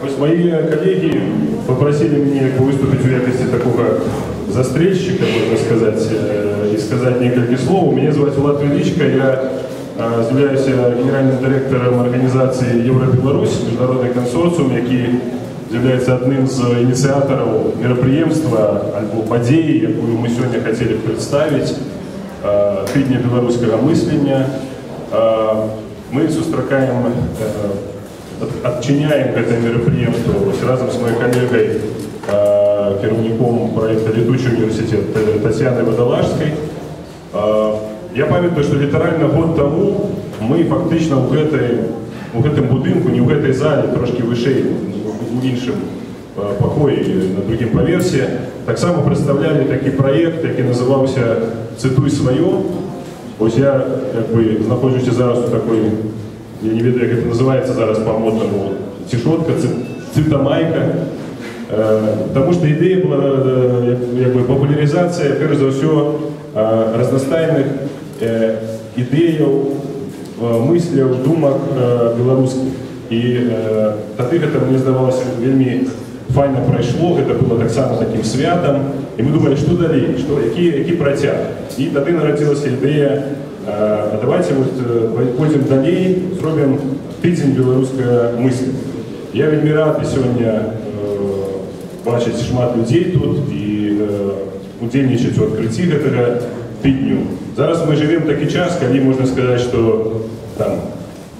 Мои коллеги попросили меня выступить в якости такого застрельщика, можно сказать, и сказать несколько слов. Меня зовут Влад Величко, я являюсь генеральным директором организации Евро-Беларусь, международный консорциум, який является одним из инициаторов мероприемства, альбо подеи, якую мы сегодня хотели представить, тыдня белорусского мысления. Мы сустракаем, отчиняем это мероприемство разом с моей коллегой, керівником проекта «Летучий университет» Татьяной Водолажской. Я памятаю, что литерально год тому мы фактично у гэтым будинку, не у гэтай залі, трошки вышэй, у іншым пакоі на другім паверсе, таксама представляли такі проект, який называўся «Цитуй свое». Ось я знаходжуся зараз у такой, я не ведаю, як это называется зараз по-модному, цішотка, цитамайка. Потому что идея была популяризация, прежде за все, разнастайных идей, мыслей, думок белорусских. И тады это, мне здавалось, вельми файно пройшло, это было так само таким святом. И мы думали, что далее, какие протяг. И тады народилась идея, давайте пойдем далее, зробим тыдзень белорусской мысли. Я вельми рад сегодня бачить шмат людей тут и удзельнічаць у адкрыцці гэтага тыдню. Зараз мы живем такі час, калі можна сказаць, што там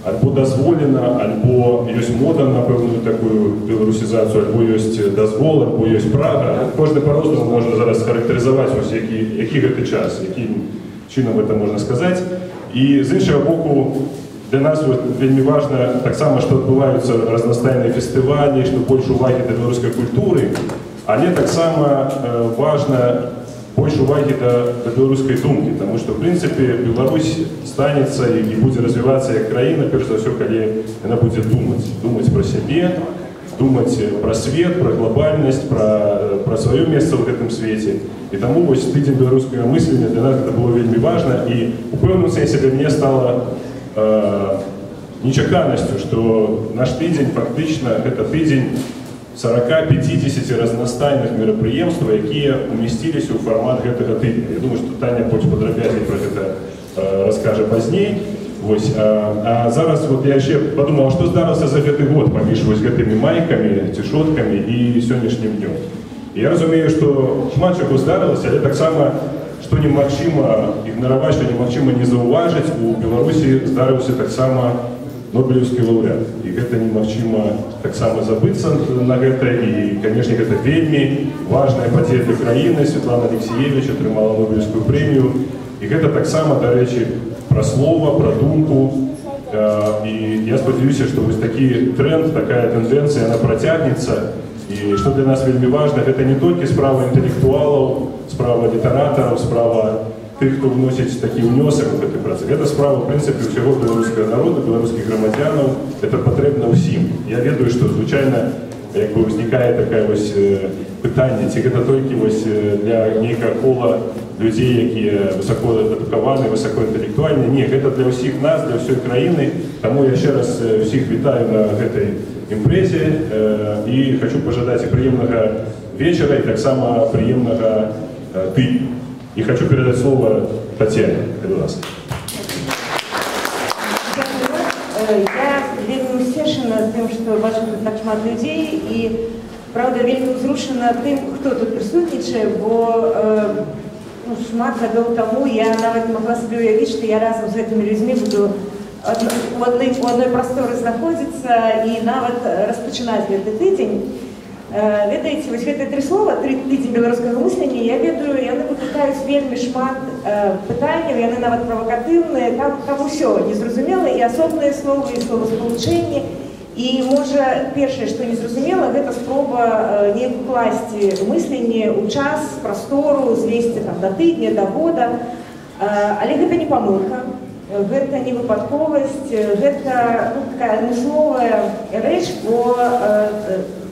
альбо дазволена, альбо ёсць мода на пэўную такую беларусізацыю, альбо ёсць дазвол, альбо ёсць прага. Кожны па-рознаму можна зараз характарызаваць, які гэты час, якім чынам гэта можна сказаць. І з іншага боку, для нас вельмі важна таксама, што адбываюцца разнастайныя фестывалі, што больш увагі да беларускай культуры, але таксама важна больш увагі да беларускай думкі, таму што, в прынцыпе, Беларусь станецца і будзе развівацца як краіна, перш за ўсё, калі яна будзе думаць пра сябе, думаць пра свет, пра глобальнасць, пра сваё месца ў гэтым свеце. І таму вось тыдзень беларускага мыслення для нас гэта было вельмі важна, і у пэўным сэнсе для мяне стала нечаканасцю, што наш тыдзень фактычна гэта тыдзень 40-50 разнастайных мерапрыемстваў, якія умесціліся ў фармат гэтага тыдня. Я думаю, што Таня больш падрабязней пра гэта раскажа пазней. А зараз я яшчэ падумаў, што здарылася за гэты год паміж гэтымі майкамі, цішоткамі і сённяшнім днём. Я разумею, што шмат чаго здарылася, але таксама што немагчыма ігнараваць, што немагчыма не заўважыць, у Беларусі здарыўся таксама Нобелевскі лаўрэат. І гэта немагчыма таксама забыцца на гэта, і, канешне, гэта вельмі важная падзея для краіны. Светлана Алексеевич атрымала Нобелевскую прэмію. І гэта таксама, дарэчы, пра слова, пра думку. І я спадзяюся, што вось такі тренд, такая тэндэнцыя, яна працягнецца. І што для нас вельмі важна, гэта не толькі справа інтэлектуалаў, справа літаратараў, справа тых, хто вносіць такі ўнёсак у гэтай працы. Гэта справа, в прынцыпе, ўсяго беларускага народа, беларускіх грамадзянаў. Гэта патрэбна ўсім. Я ведаю, што звычайна ўзнікае такая вось пытанне, ці гэта толькі вось для нейкага кола людзей, якія высокаадукаваны, высокаінтэлектуальныя. Не, гэта для ўсіх нас, для ўсёй краіны. Таму я яшчэ раз усіх вітаю на гэтай імпрэзе і хочу пажадаць і прыемнага вечара, і таксама прыемнага тыдня. И хочу передать слово Татьяне. Я вельмі ўсцешана тым, што бачу тут так шмат людзей, і, правда, вельмі ўзрушана тым, хто тут прысутнічае, бо шмат гадоў таму я нават могла сабе уявіць, што я разам з гэтымі людзьмі буду у адной прасторы знаходзіцца і нават распачынаць гэты тыдзень. Ведаеце, вось гэтыя тры слова, тыдзень беларускага мыслення, я ведаю, яны выклікаюць вельмі шмат пытанняў, яны нават правакатыўныя, там усё незразумела, і асобныя словы, і словаспалучэнні. І, можа, першае, што незразумела, гэта спроба неяк укласці мысленне ў час, прастору, звесці да тыдня, да года. Але гэта не памылка, гэта не выпадковасць, гэта такая адмысловая рэч, бо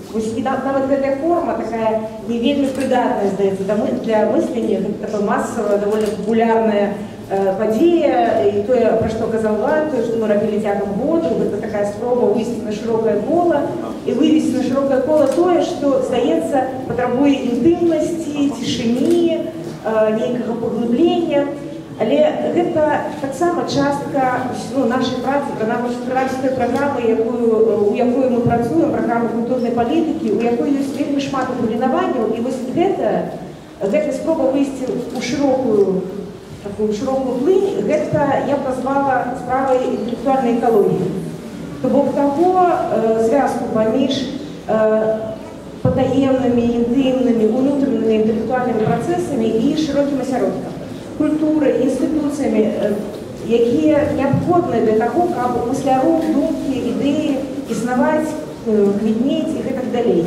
нават гэтая форма такая не вельмі прыдатная, здаецца, для мыслення, гэта такое масавая, даволі папулярная падзея і тое, пра што казаў Влад, тое, што мы рабілі цягам году, гэта такая спроба выйсці на шырокае кола і вывесці на шырокае кола тое, што, здаецца, патрабуе інтымнасці, цішыні, нейкага паглыблення. Але гэта таксама частка нашай працы, той праграмы, у якой мы працуем, праграмы культурнай палітыкі, у якой ёсць вельмі шмат узгадаванняў, і вось гэта спроба выйсці ў шырокую плынь, гэта я б назвала справай інтэлектуальнай экалогіі. То бок таго звязку паміж патаемнымі, інтымнымі, унутранымі інтэлектуальнымі працэсамі і шырокім асяродкам. Культурай, інстытуцыямі, якія неабходныя для таго, каб мысляру, думкі, ідэі існаваць, квітнець і гэтак далей.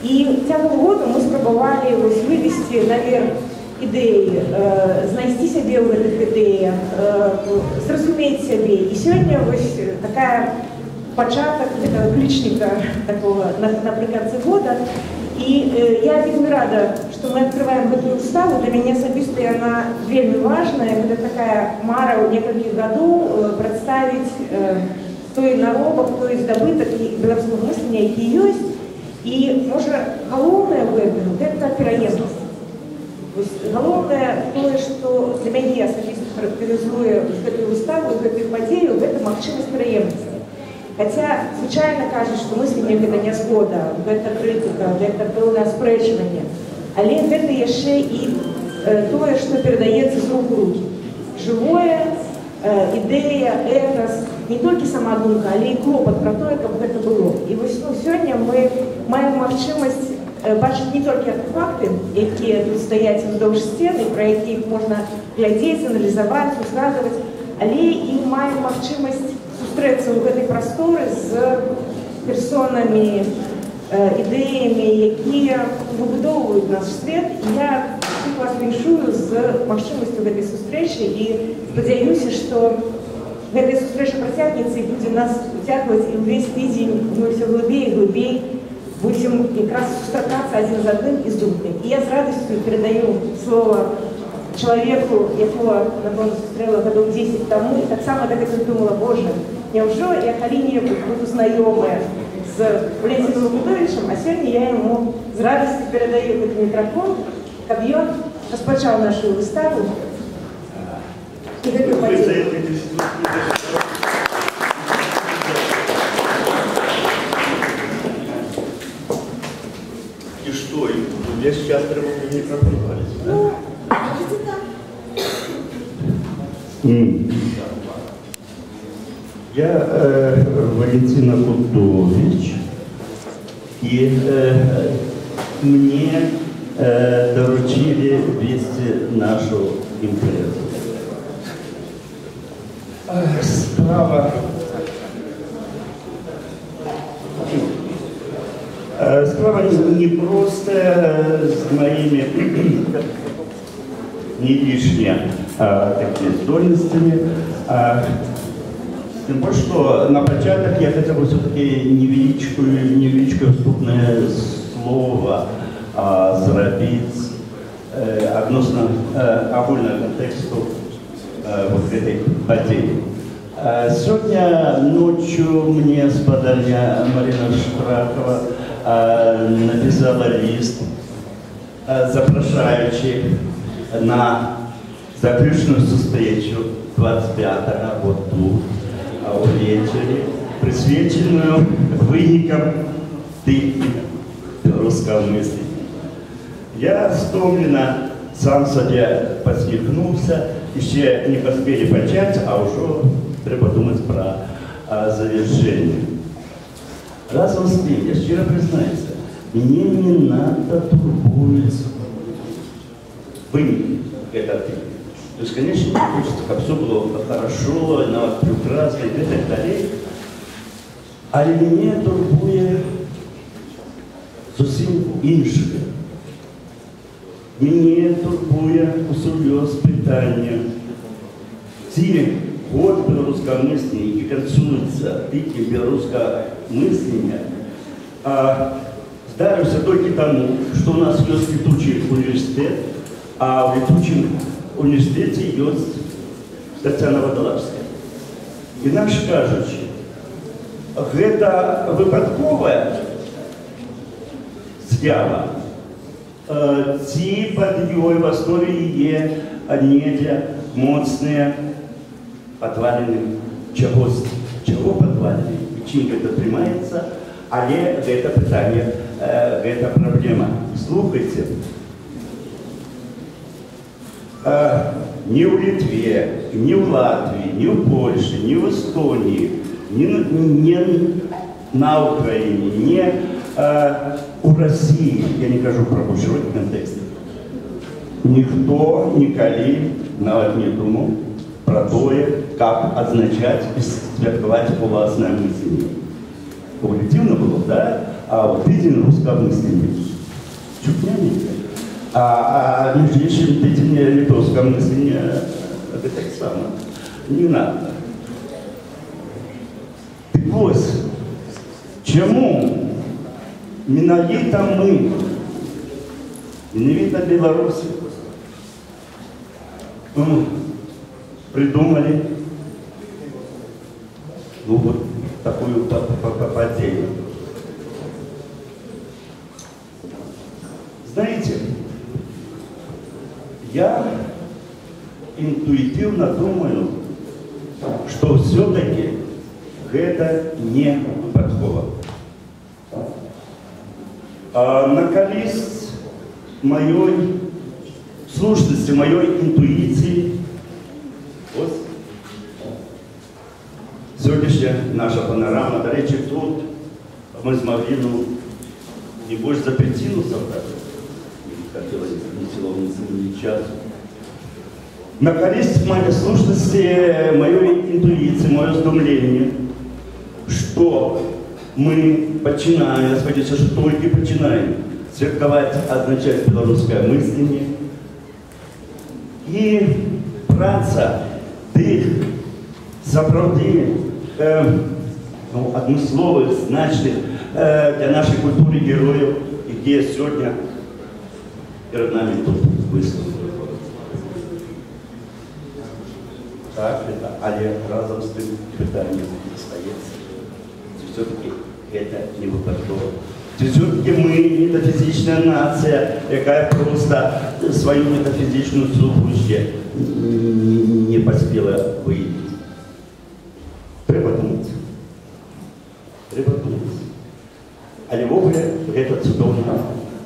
І цягам года мы спрабавалі вывесці наверх ідэі, знайсці сябе ў гэтых ідэях, зразумець сябе. І сёння вось такая пачатак гэтага клічніка такого напрыканцы года. І я вельмі рада, што мы адкрываем гэтую выставу. Для мяне асабіста яна вельмі важная. Гэта такая мара ў некалькіх гадоў прадставіць той наробак, той здабытак беларускага мыслення, які ёсць. І, можа, галоўнае ў гэтым – гэта пераемнасць. Галоўнае тое, што для мяне асабіста характарызуе гэтую выставу, гэтую падзею, гэта магчымасць пераемнасці. Хаця, звычайна кажуць, што мысленне гэта не згода, гэта крытыка, гэта пэўнае аспрэчванне. Але гэта яшчэ і тое, што перадаецца з рук у рукі. Жывое, ідэя, этас, не толькі сама думка, але і клопат пра тое, каб гэта было. І вось сёння мы маем магчымасць бачыць не толькі артефакты, якія тут стаяць уздоўж сцены, пра якіх можна глядзець, аналізаваць, узгадваць, але і маем магчымасць сустрэцца ў гэтай прасторы з персонамі, ідэямі, якія выбудоўваюць наш свет. І я вас віншую з магчымасцю гэтай сустрэчы і спадзяюся, што гэтая сустрэча працягнецца і будзе нас уцягваць, і ўвесь тыдзень мы ўсё глыбей і глыбей будем якраз сустракацца адзін з адным і з думкай. І я з радасцю перадаю слова чалавеку, якога, напэўна, сустрэла гадоў 10 таму, і таксама так думала, боже, няўжо я калі-небудзь буду знаёмая з Валентином Лукудовичем, а сёння я яму з радасцю перадаю гэты мікрафон, каб ён распачаў нашу выставу і гэтую падзею. И что? Я сейчас треба микрофон говорить, да? Я Валентин Лукудович, и мне доручили вести нашу импрезу. Справа не просто с моими не лишними такими сдольностями, тем более, что на початок я хотел бы все-таки невеличкое вступное слово зробить относно агульного контексту вот этой подеи. Сегодня ночью мне спадарня Марина Штракова написала лист, запрошаючи на заключную встречу 25-го вот тут, увечері, присвяченную виникам типу русского мислення. Я стомленно сам себе посміхнувся, ще не поспели почать, а уже треба думать про завершение. Раз успели, я щиро признаюсь, мне не надо турбует выник этот тип. То есть, конечно, мне хочется, как все было хорошо, прекрасно и так далее. А меня турбует зовсім інше. Мене турбує усерйоз питання. Ці год білоруського мислення, які концуються тільки білоруського мислення, здарився тільки тому, що у нас є летучий університет, а в летучем университете есть Тетяна Водолазская. Інакше кажучи, гэта выпадковая з'ява, ці пад ёй в аснове є недзе моцныя падваліны чагось, чаго падваліны, і чым гэта прымаецца, але гэта пытанне, гэта праблема. Слухайце, ни в Литве, ни в Латвии, ни в Польше, ни в Эстонии, ни на Украине, ни у России, я не кажу про большой контекст, никто николи нават не думал про то, как означать и святковать уласное мысление. Коллективно было, да? А вот виден русское мысление. Чуть не а между іншим, титільне литовське мислення, це так само. Не надо. Так ось, чому менавіта ми, менавіта белорусы, придумали вот такую подделку. Знаете, я интуитивно думаю, что все-таки это не выпадково. На користь моей слушности, моей интуиции, вот сегодняшняя наша панорама, до речи, тут мы смогли, не больше за третину собрать. Хотелось ни силовым, ни часу. На користь моей слушности, моей интуиции, мое здумление, что мы починаем, сподіваюся, что только починаем святкувати, означать белорусское мышление. И праца тих, сапраўды, адмысловых, значных для нашей культуры героев, які сегодня перед нами тут выступили. Так, але разом з тим питання остається. Все-таки это не выпадково. Все-таки мы метафизичная нация, якая просто свою метафизичную сущность не поспела выявить. Треба думать. Треба думать. Але вовремя это цудовно,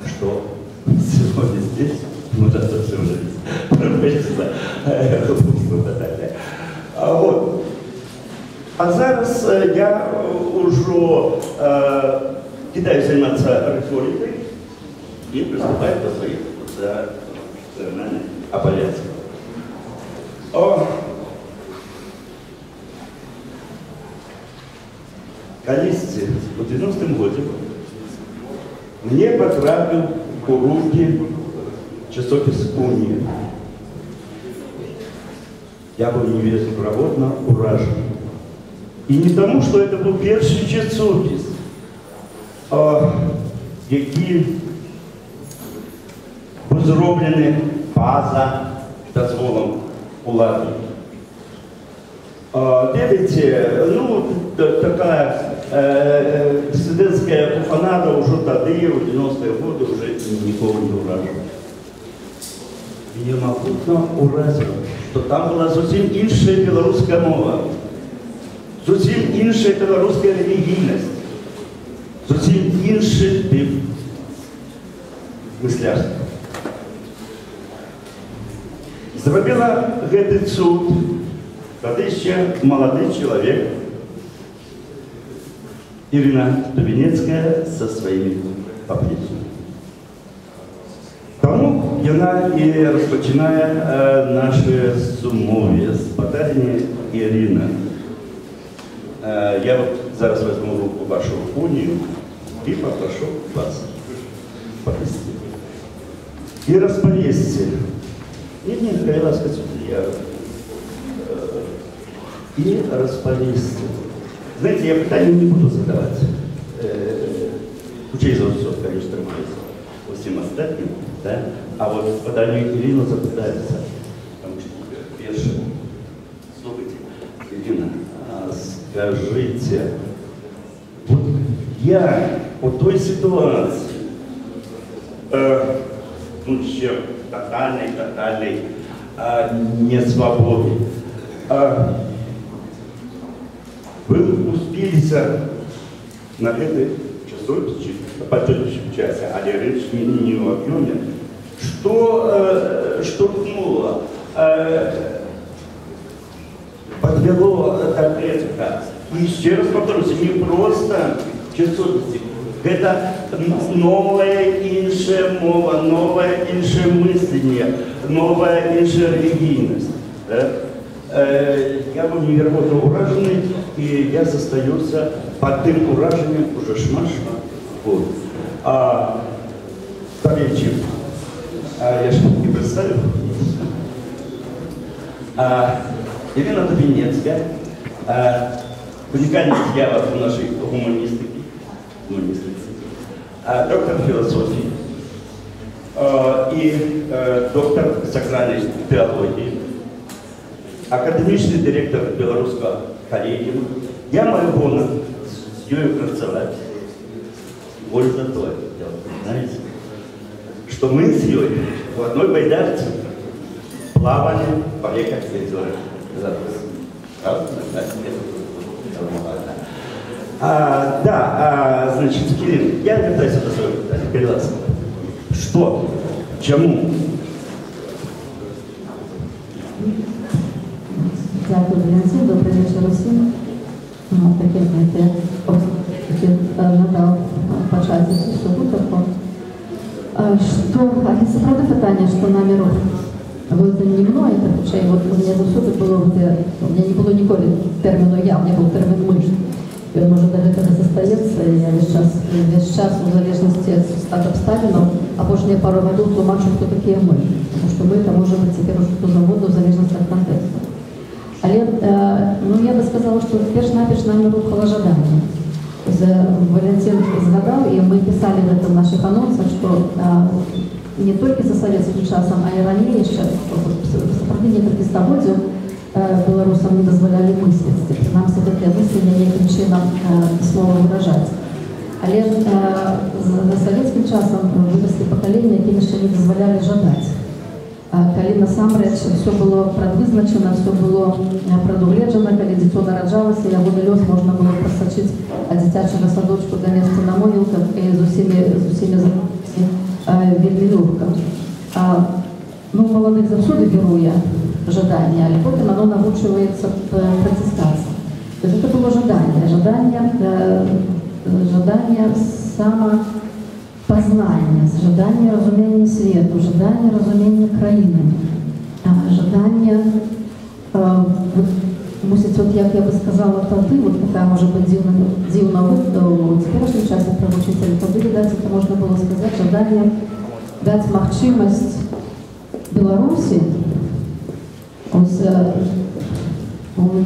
что сегодня здесь, за то всю жизнь, промышленность, вот. А зараз я уже кидаю заниматься риторикой и приступаю до своих национальных апелляций. Колись в 90-м году мне потрапил у руки часопис «Уния». Я был невероятно уражен. И не тому, что это был первый часопис, який був зроблений поза дозволом влади. Видите, такая диссидентская буфанада уже тогда, в 90-е годы, уже никого не уражала. Меня могутно уразило, что там была совсем іншая белорусская мова, совсем іншая белорусская религийность, совсем інший тип мислярства. Зробила гэты цуд, тады ще молодой человек, Ирина Дубинецкая со своими поплечниками. Тому яна і розпочинає наше сумов'я з подарення Ірина. Я вот зараз возьму в руку вашу унию и попрошу вас повести. И расповесьте. Нет, я вас хочу. И расповесьте. Знаете, я питание не буду задавать. Учей за все, конечно, тримаюся усім остальным, да? А вот поданию Ирину запитаюся, потому что первое скажите, вот я у той ситуации, ну, еще тотальной несвободы, вы успелись на этой часе, а речь не в объеме, что ну, подвело до этого. И еще раз повторюсь, не просто часовости, это новая инша мова, новая инша мышление, новая инша религийность. Да? Я был невероятно ураженный, и я застаюся под тем уражением уже шмашма. Вот. Старейший, я же не представил. Елена Дубинецкая, уникальная з'ява у нашей гуманистики, доктор философии и доктор сакральной теологии, академичный директор белорусского коллегиума. Я маю гонор с ею працаваць. Больше за то, знаете, что мы с Юлей в одной байдарке плавали по реках Озера. Значит, Кирилл, я вертаюсь до своего питания, перелазим. Что? Чему? Дякую, Валентин. Добрый вечер всем. Таке, знаєте, надав почати цю виставку. Це правда питання, що наміру визнати не мною, хоча от у мене завжди було, у мене не було ніколи терміну «я», у мене був термін «миш». І він може до цього застається, і я весь час, в залежності від обставин, або ж не пару років тлумачу, хто такі ми. Тому що ми, це може бути тепер уже хто завгодно, в залежності від контексту. Але я би сказала, що перш-наперш нами рухало жадання. Валентин згадав, і ми писали в наших анонсах, що не тільки за советским часом, а і раніше, в сопровождении століття белорусам не дозволяли мислити. Принаймні, таке мислення яким чином слово виражати. Але за советским часом виросли покоління, яким ще не дозволяли жадати. Коли насамрэч все было прадвызначана, все было прадугледжана, калі дзіцё нараджалася, яго лёс можна было прасачыць ад дзіцячага садочку да месца на могілках і з усімі вельмі лёгка. Ну, маладых заўсёды беруе жаданне, але потым оно навучваецца праціскацца. То есть это было жаданне самопознання, жаданне разумення свету, жаданне разумення краіны, жаданне, мусіць, вот як я бы сказала тады, вот такая может быть дзіўна в цяперашнім часе правучыць, але тады, відаць, это можна было сказаць, жаданне даць магчымасць Беларусі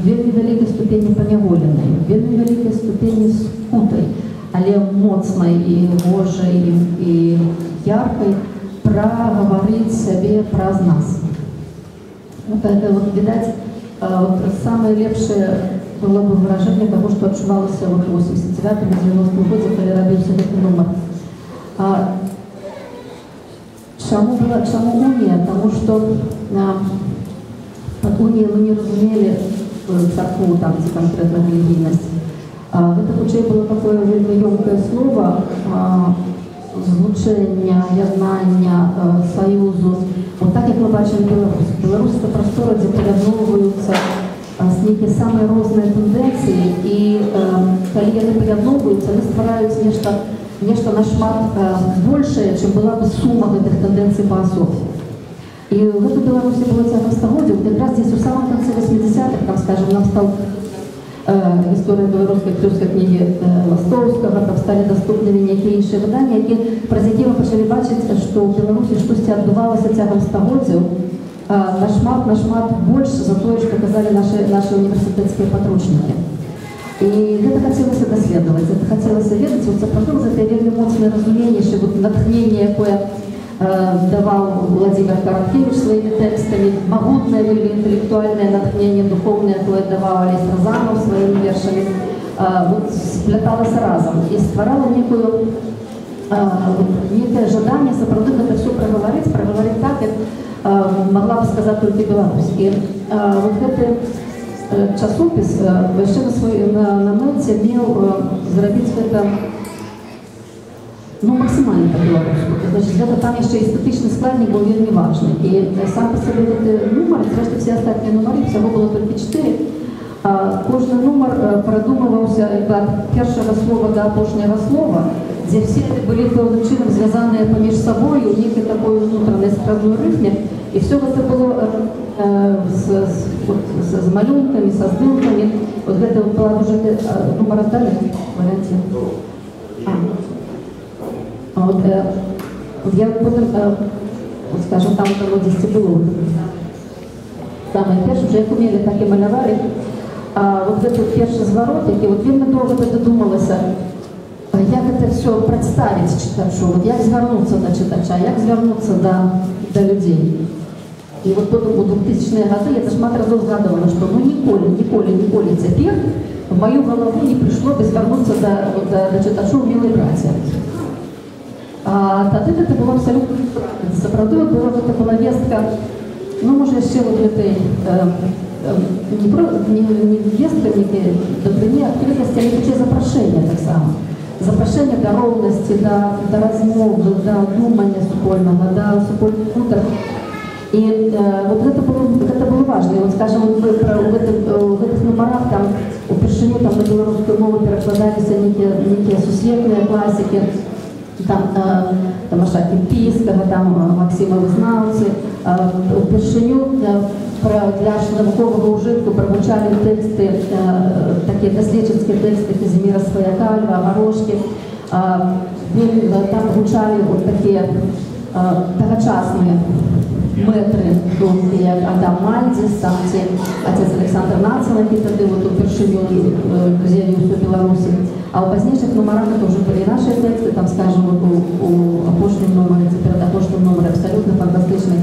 вельмі вялікай ступені паняволенай, вельмі вялікай ступені скутай, але моцнай і гожай і яркай прагаварыць сябе праз нас. Вот это вот, відаць, самое лепшее было бы выражение того, что адчувалася в 89-90 годзе, калі рабіўся гэты нумар. Чаму Унія? Тому что под Уніяй мы не разумели церкву, там, ці конкретно релігійність. Это хутчэй было такое вельмі ёмкае слово злучэння, яднання, саюзу. Вот так, як мы бачым Беларусь. Беларусь — это прастора, дзе паядноўваюцца нейкія самыя розныя тэндэнцыі, і калі яны паядноўваюцца, яны ствараюць нешта нашмат большее, чым была бы сума гэтых тэндэнцый паасобку. І гэта Беларусі было цягам стагоддзяў. Якраз здесь у самом конце 80-х, там, скажем, нам стал история белорусской актерской книги Ластовского, там стали доступными некие іншыя выдания, праз які мы пачалі бачыць, што ў Беларусі штосьці адбывалася цягам стагоддзяў нашмат больш за тое, што казалі наши універсітэцкія падручнікі. І гэта хацелася даследаваць, гэта хацелася ведаць, вот сапраўды гэтае вельмі моцнае разуменне, вот натхненне, якое давал Владимир Короткевич своими текстами, могутное интеллектуальное натхнение, духовное, которое давал Олесь Розанов своими вершами, вот сплеталось разом и створало некое ожидание сапраўды это все проговорить так, как могла бы сказать только Беларусь. И вот этот часопис вообще на мэце мел зрабіць это максимально по-беларуску. Значит, это там еще эстетичный складник был вельмі важный. И сам по себе этот номер, зрештою все остальные номеры, всего было только 4. Кожный номер продумывался от первого слова до апошняга слова, где все были певным чином связанные поміж собой, у них такой внутренний складной рифме. И все это было с малюнками, со здымками. Вот это была уже номер отдали, Валентин. Вот, я потім, скажімо, там було 10 було. Саме перше, вже як уміли, так і малювали. Вот этот перший зворот, який от вельми довго додумалося, як це все представити читачу, от як звернутися до читача, як звернутися до людей. І от потім у 2000-ті роки я шмат разів згадувала, що ніколи тепер в мою голову не прийшло би звернутися до читачу в «Милій браті». Тады это было абсолютно сапраўды была гэта была вестка, може ще вот этой не вестка, не добрыні, открытости, але вообще запрашэння так само. Запрашэння до роўнасці, до размовы, до думання супольнага, до супольных утак. И вот это было важно. И вот, скажем, в этих номерах там упершыню там на белорусскую мову перакладаліся некие сусветныя классики. Там Тамаша Кімпійскага, там Максима Визнаўцы. Упершыню для навуковага ўжытку прагучалі тэксты, такія даследчыцкія тэксты Казіміра Сваяка, Льва Марошкі. Там гучалі вот такія тагачасныя мэтры, як Адам Мальдзіс, там отец Александр Нацел, які тады упершыню з'явіўся ў Беларусі. А у пазнейшых номерах это уже были наши тексты, там, скажем, вот у опошнем номере, теперь в опошнем номере абсолютно фантастичный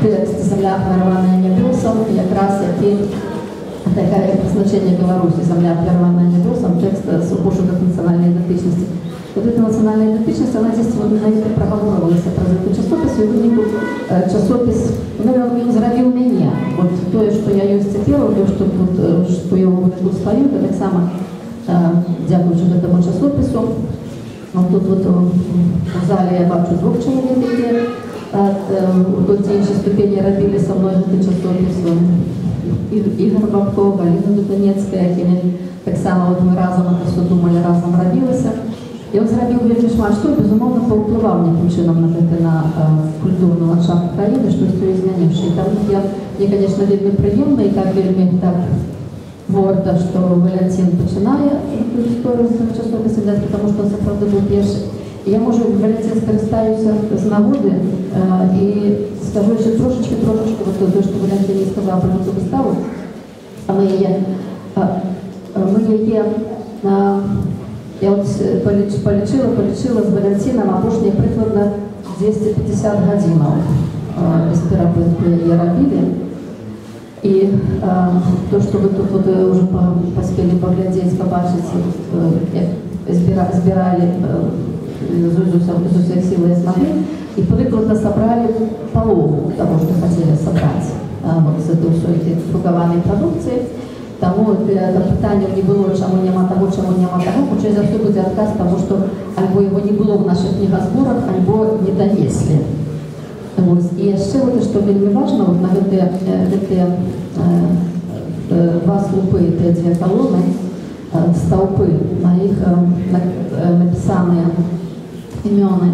текст «Земля, обмерванная небесом», как раз такое значение Беларуси «Земля, обмерванная небесом», текст с пошуком национальной идентичности. Вот эта национальная идентичность, она здесь вот на это проговорилась про этот часопис, и вынику часопис, он зрабіў мяне. Вот то, что я ёсць цяпер, то, что я тут стою, это так само дякуючи гэтаму часопису. Тут вот в зале я бачу 2 чалавек, які до іншай ступені рабілі са мной гэты часопис. Ігор Бабко, Галина Дубанецкая, якімі таксама мы разам это все думали, разам рабілася. І он зрабіў вельмі шмат што, безумоўна, паўплываў нейкім чынам на культурны ландшафт краіны, што ўсё змяніўшы. І там мне, конечно, вельмі прыемна і так вельмі так горда, что Валентин починає эту историю с часописом, потому что он сапраўды был перший. И я, может, Валентин, скористаюся з нагоди и скажу еще трошечки, вот то, что Валентин не сказал про эту выставу. Я вот полечила с Валентином опошние прикладно 250 годинов без терапевта я робили. И то, что вы тут вот уже поспели поглядеть, побачить, збирали из всех сил и смогли, и прикладно собрали половину того, что хотели собрать вот с этой всей друкованной продукции. Тому питання не было, чему нема того, чему нема того, хоча за все будет отказ того, что альбо его не было в наших книгосборах, альбо не донесли. И еще вот, что вельми важно, вот на эти два слупы, эти 2 колонны, столпы, на их написанные имена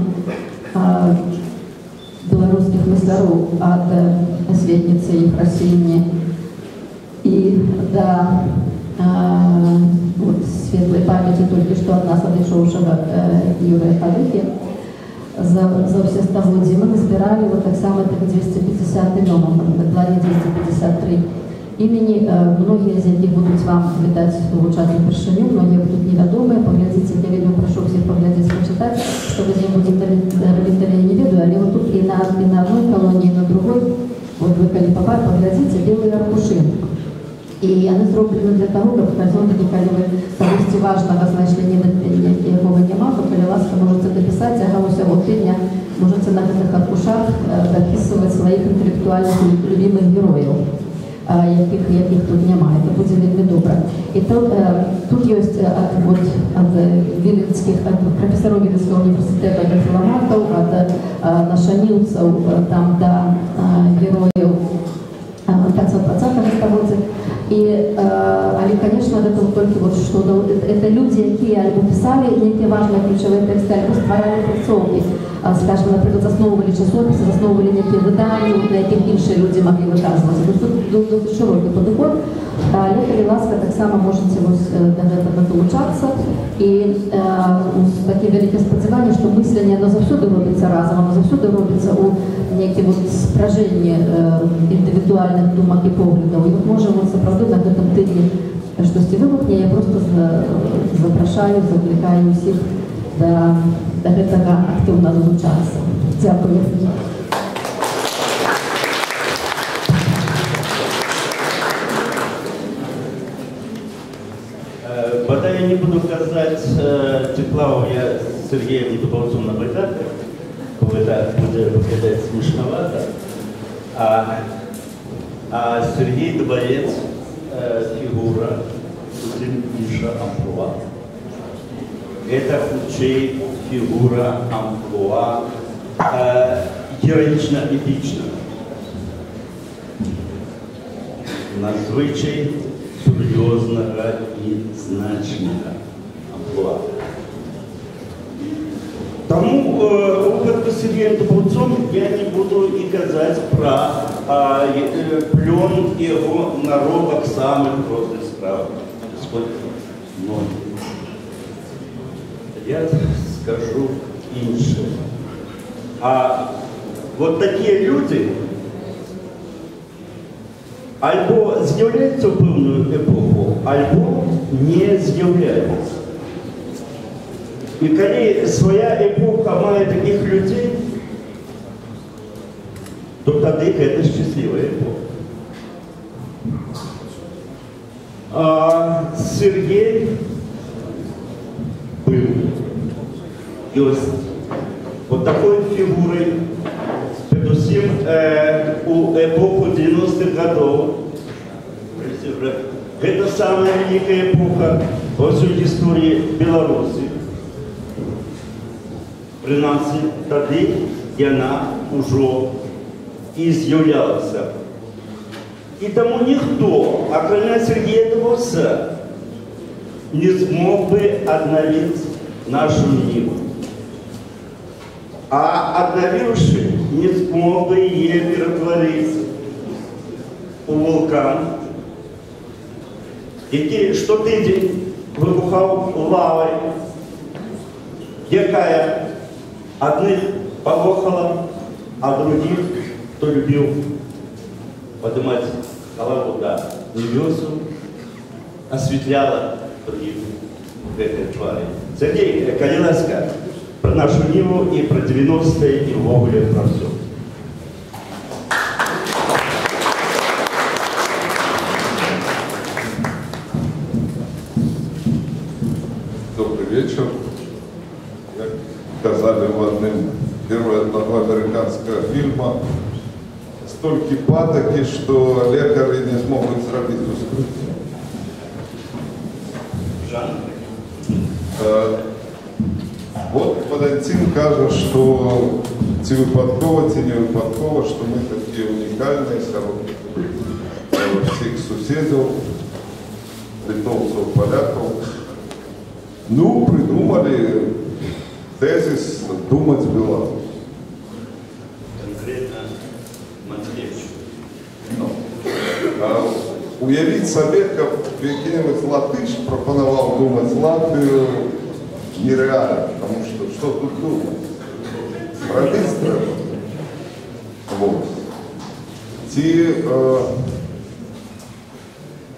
белорусских мысляров от осветницы Ефросиньи и до вот, светлой памяти только что от нас отошедшего Юрия Халыхи. За все столетия мы назбирали вот так само 250 имен, на плане 253 імені. Многія з яких будуть вам, віддать, вивчати першиню, многие будуть невідомі. Поглядіться, я вельми прошу всіх поглядіться, почитати, що ви з ним будете робити, я не веду, але вот тут і на одной колонії, і на другой, вот ви коли поглядіться, білий аркушин. І вони зроблені для того, щоб казати, коли ви когось важного знайшли, якого нема, то коли ласка можете дописати, а ось сьогодні можете на цих аркушах дописувати своїх інтелектуальних любимих героїв, яких тут немає. Це буде вельми добре. І тут є від професорів Віленського університету до філоматів, від нашанівців там, до героїв 20-го століття. Але, конечно, это только вот что это люди, которые альбо писали некие важные ключевые тексты, альбо створали працовки, скажем, например, засновывали часописи, засновывали некие видания, на яких інші люди могли виказуватися. Тобто тут широкий підход. Лекарі ласка так само можете до этого долучатися. І таке велике сподівання, що мислення не завжди робиться разом, воно завжди робиться у некій спраженні індивідуальних думок і поглядів. І от може справді на цьому тижні щось вибухне, я просто запрошую, закликаю всіх до цього активно долучатися. Дякую. Пока я не буду казать, Теплаву я с Сергеем Дубовцом наблюдать, это будет выглядеть смешновато, а Сергей Дубовец фигура очень ниша амплуа. Это учей фигура амплуа героично-эпична. Надзвичай серьезного и значимого амплуа. Тому опыт с Сергеем Дубовцом я не буду и казать про плен его наробок самых розных справ. Сколько многих. Я скажу инше. А вот такие люди альбо з'являються в певну епоху, альбо не з'являються. І коли своя епоха має таких людей, то тоді це щаслива епоха. Сергей был и вот такой фигурой, предусим у эпоху 90-х годов. Это самая великая эпоха во всей истории Беларуси. Принаймні тоді вона вже і з'являлася. І тому ніхто, окрім Сергія Дубовця, не змог би обновити нашу Ниву. А обновивши, не смог бы ее перетворить у вулкан, який щотиждень вибухав лавой, якая одних полохала, а других, кто любил поднимать голову до небесу, осветляла других этой твари. Сергей, коли ласка, про нашу Ниву и про 90-е, и в огуле про все. Добрый вечер. Как сказали в одном герое одного американского фильма, столько патоки, что лекари не смогут сделать вскрытие. Вот Валентин каже, что ці випадково, ці не випадково, що ми такі унікальні серед всіх сусідів, литовців, поляків. Ну, придумали тезис «Думать Беларусь». Конкретно Матвеевич. Уявіть собі, як який-нибудь латиш пропонував думати Латвію нереально, потому что тут думать? Родить треба. Вот. Ці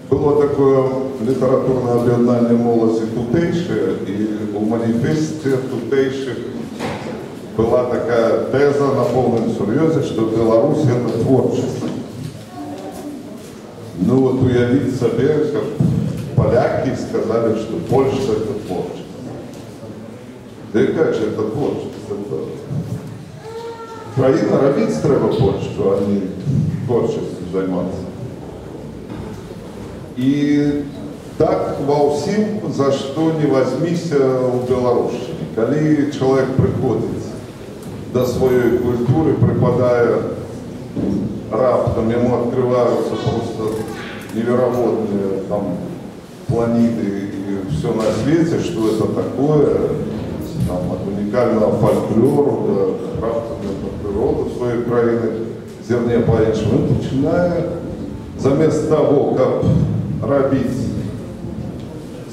Было такое литературное об'єднання молоді тутейшее, и у манифесте тутейших была такая теза на полном серьезе, что Беларусь — это творчество. Ну вот уявить себе, как поляки сказали, что Польша — это творчество. Да и как же это творчество? Країна робить треба Польщу, а не творчеством займаться. И так во всем, за что не возьмися у Беларусчине. Коли человек приходит до своей культуры, преподая раптом, ему открываются просто невероятные там планиды и все на свете, что это такое, там, от уникального фольклора до природы своей краины, зерне поешь, мы начинаем, заместо того, как робить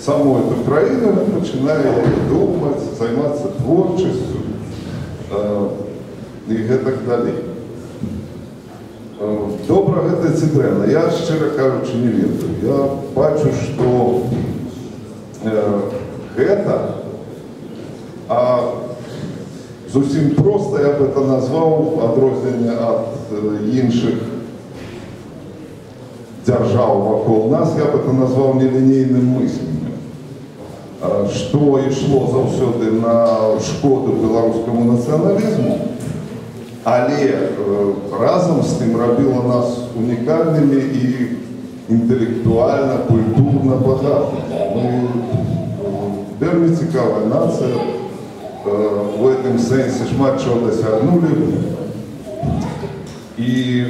саму эту краину, мы начинаем думать, заниматься творчеством и так далее. Добра гэта ці дрэнна, я, шчыра кажучы, не ведаю. Я бачу, што гэта, а зусім проста я б это назваў адрозненне ад іншых дзяржаў вакол нас, я б это назваў нелінейным мысленнем, што ішло заўсёды на шкоду беларускаму нацыяналізму, але разом з тым рабіла нас унікальнымі і інтэлектуальна, культурна багатымі. Мы вельмі цікавая нацыя, в этом сэнсе шмат чого досягнули. І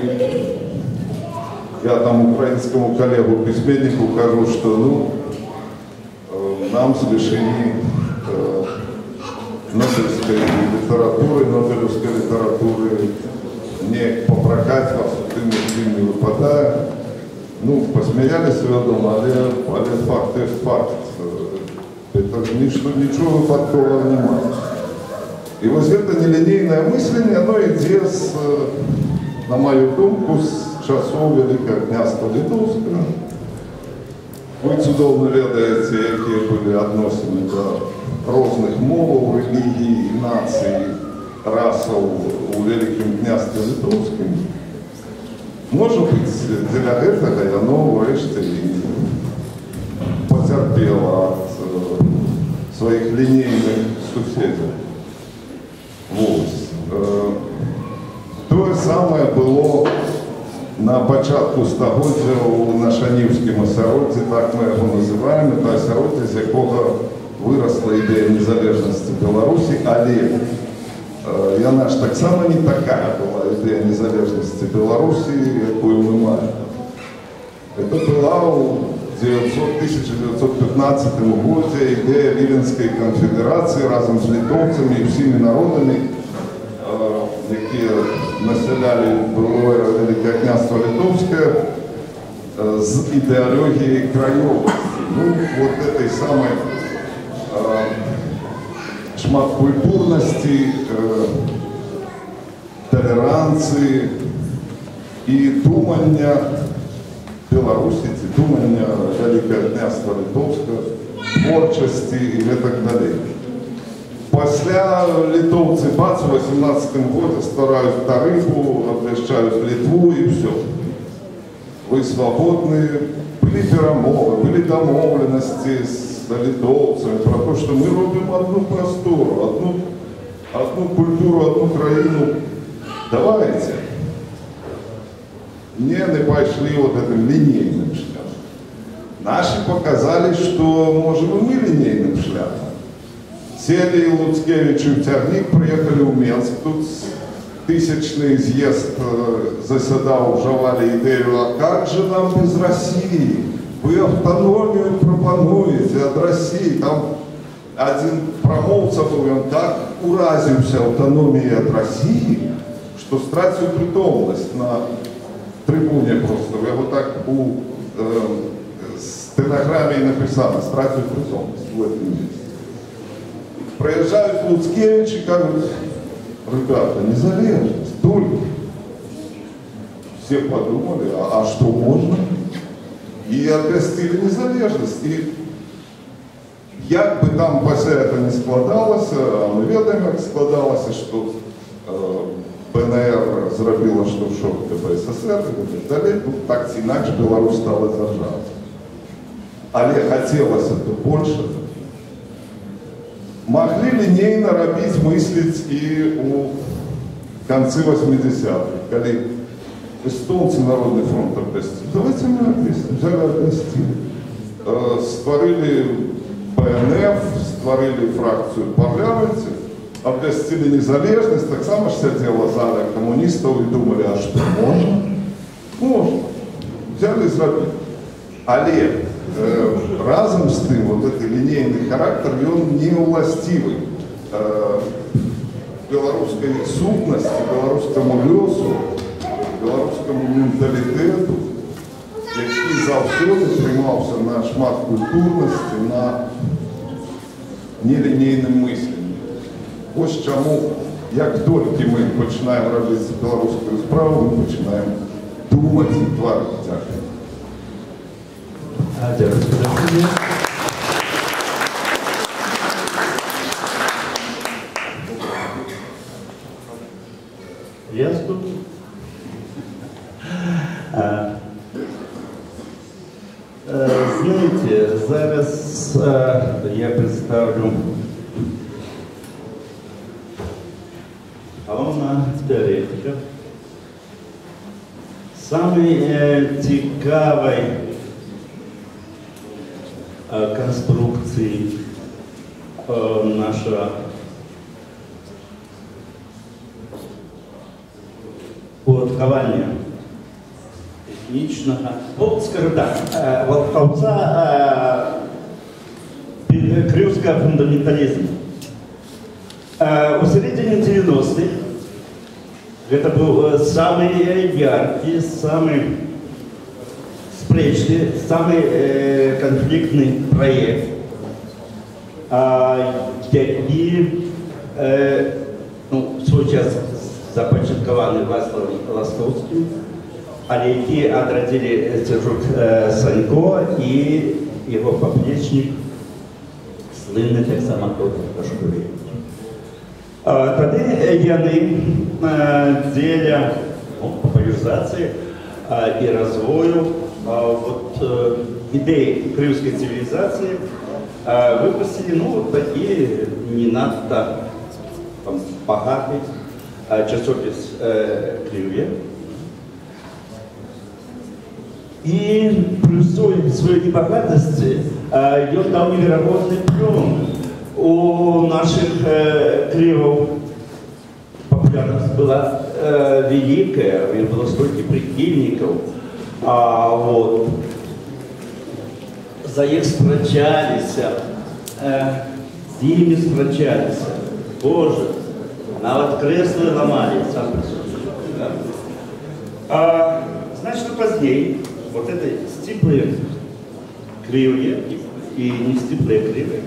я там украинскому коллегу письменнику кажу, что нам с лишений Нобелевской литературы не попрокать вас тым не выпадая. Ну, посмеялись вядома, але факт есть факт. Это ничего выпадкового нема. И вот это нелинейное мышление, оно идет, на мою думку, с часов Великого князства Литовского. Вы цудовно ведаете, какие были отношения до разных моваў, религий, наций, расов у Великим князстве Литовским. Может быть, для этого оно врешті потерпело от своих линейных суседей. Вот. То самое было на початку стагоддзя у Нашанівському асяроддзі, так мы его называем, это асяроддзе, з якого выросла ідея незалежности Беларуси, але яна ж так само не такая была идея незалежности Беларуси, якую мы маем. Это была в 1915 году идея Віленської конфедерации разом с литовцами и всеми народами, які населяли былое Великое княство Литовское, с идеологией краевости. Ну, вот этой самой шматкультурности, толеранции и думания Беларуси, думания Великого княства Литовского, творчости и так далее. Пасля литовцы бац в 18 году старают тарифу, обвещают Литву и все. Вы свободны, были перемовы, были домовленности с литовцами про то, что мы робим одну простору, одну культуру, одну краину. Давайте. Не пошли вот этим линейным шляхом. Наши показали, что можем и мы линейным шляхом. Сели и Луцкевич и Тягник приехали в Минск, тут тысячный съезд заседал, уживали идею, а как же нам без России? Вы автономию пропонуете от России. Там один промовца был, он так уразился автономией от России, что стратил притомность на трибуне просто. Я вот так у стенограмме и написано, стратил притомность в этом месте. Проезжают Луцкевич и говорят, ребята, незалежность, только. Все подумали, а что можно? і обвястили незалежність. І як би там пасля це не складалося, ми ведаємо, як складалося, що ПНР зробила, що в шок КПССР і так далі, ну, так чи інакше Білорусь стала державою. Але хотілося то більше. Могли линейно робить, мыслить и у конце 80-х, когда эстонцы Народный фронт обвестили. Давайте мы обвестим, взяли обвестили. Створили ПНФ, створили фракцию в парламенте, обвестили незалежность, так само сидела зала коммунистов и думали, а что, можно? Можно. Взяли и сделали. Але разом з тим, вот этот линейный характер, он не уластивый белорусской сутности, белорусскому лесу, белорусскому менталитету, який завжди тримався на шмат культурності, на нелінійним мисленні. Ось чому, як тільки ми починаємо робити білоруську справу, ми починаємо думати і творити. Дякую. Дякую. Я тут. Знаете, зараз я представлю головного теоретика. Самий цікавий конструкції нашого уладкування технічного, ну, скажу так, вовковця кримського фундаменталізму. У середине 90-х это был самый яркий, самый встречный, самый конфликтный проект, який ну, свой час започаткований Вацлавом Ластовським, але які одрадили Сержук Санько і його поплічник, слинний так само Кашкуревич. Тоді вони дзеля популяризації і розвою ідеї кримської цивілізації випустили, ну, вот такі не надто багатий часопис «Кривье». И при своей небогатости он дал невероятный плен. У наших кривов популярность была великая, у них было столько прихильников. Вот. За их спрочались, с ними спрочались. Боже, навод кресла ломали, сам присутствует. Значит, позднее вот эти стиплые кривые и не стиплые кривые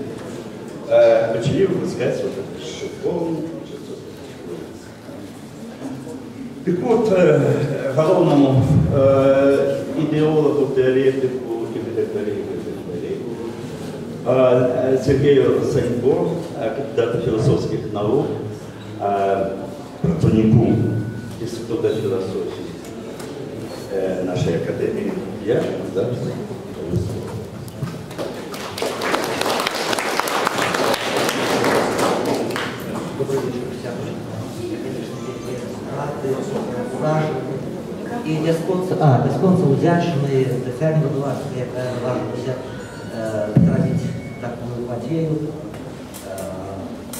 начали выпускать вот этот шиповник. Так вот, головному идеологу, теоретику Сергею Санько, кандидату философских наук, противнику Института философии нашей академии, я, да, І дисконце удячний Тетяні Водолазькій, яка наважилася зробити таку подію,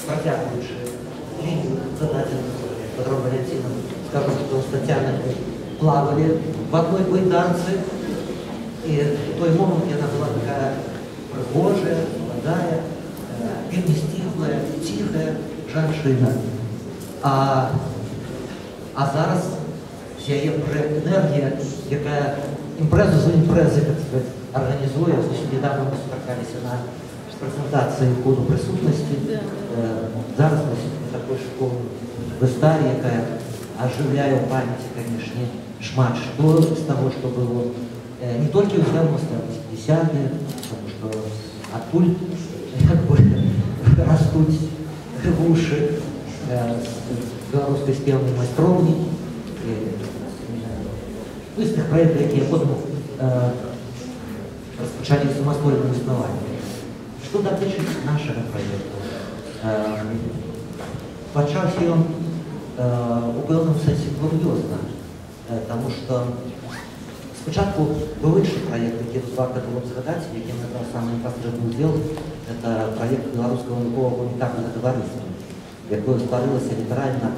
протягуючи лінію задачу Петром Валентином. Скажу, что с Татьяной плавали в одной байдарце, и в той момент она была такая пригожая, молодая, вместительная, тихая женщина. А зараз вся її енергія, яка імпрезу за імпрезою, так сказати, організує. Недавно ми спілкувалися на презентації коду присутності. Зараз ми на такій школі виставі, яка оживляє в пам'яті, звісно, шмат що з того, що було. не толькі ў 90-е, потому што адтуль как бы растуць вушы беларускай спеўнай майстроўні. Ну, з тых праектаў, якія потым распачалі самастойнае існаванне. Што датычыць нашага праекту? Пачаўся ён у пэўным сэнсе кур'ёзна, таму што спачатку быў іншы праект, які тут варта было згадаць, якім я браў самы непасрэдны удзел. Это праект беларускага навуковага гуманітарнага таварыства, якое стварылася літаральна,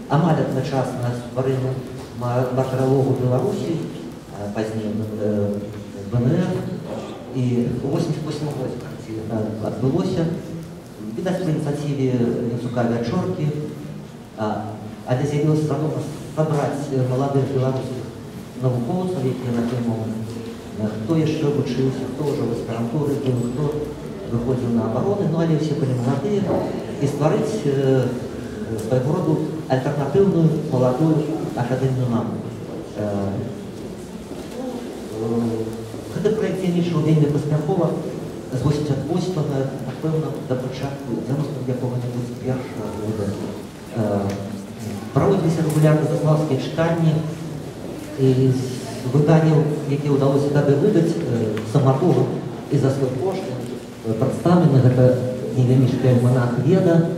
амаль адначасна з стварэннем маршалогу Беларусі, пазней БНР, і ў 88 годзе адбылося, відаць, па ініцыятыве Яцука Вячоркі, але з'явілася задума сабраць маладых беларускіх навукоўцаў, якія на той момант, хто яшчэ вучыўся, хто ўжо ў аспірантуры быў, хто выходзіў на абароны, але ўсе былі маладыя, і стварыць свайго роду альтэрнатыўную маладую акадэмію навук. Гэты праект я лічыў вельмі паспяхова з 88-го, напэўна, да пачатку 90-го якога-небудзь першага года. Праводзіліся рэгулярна заслаўскія чытанні, і з выданняў, якія ўдалося тады выдаць, саматугам і за свой кошт прадстаўлены гэта невялічкі альманах «Веда»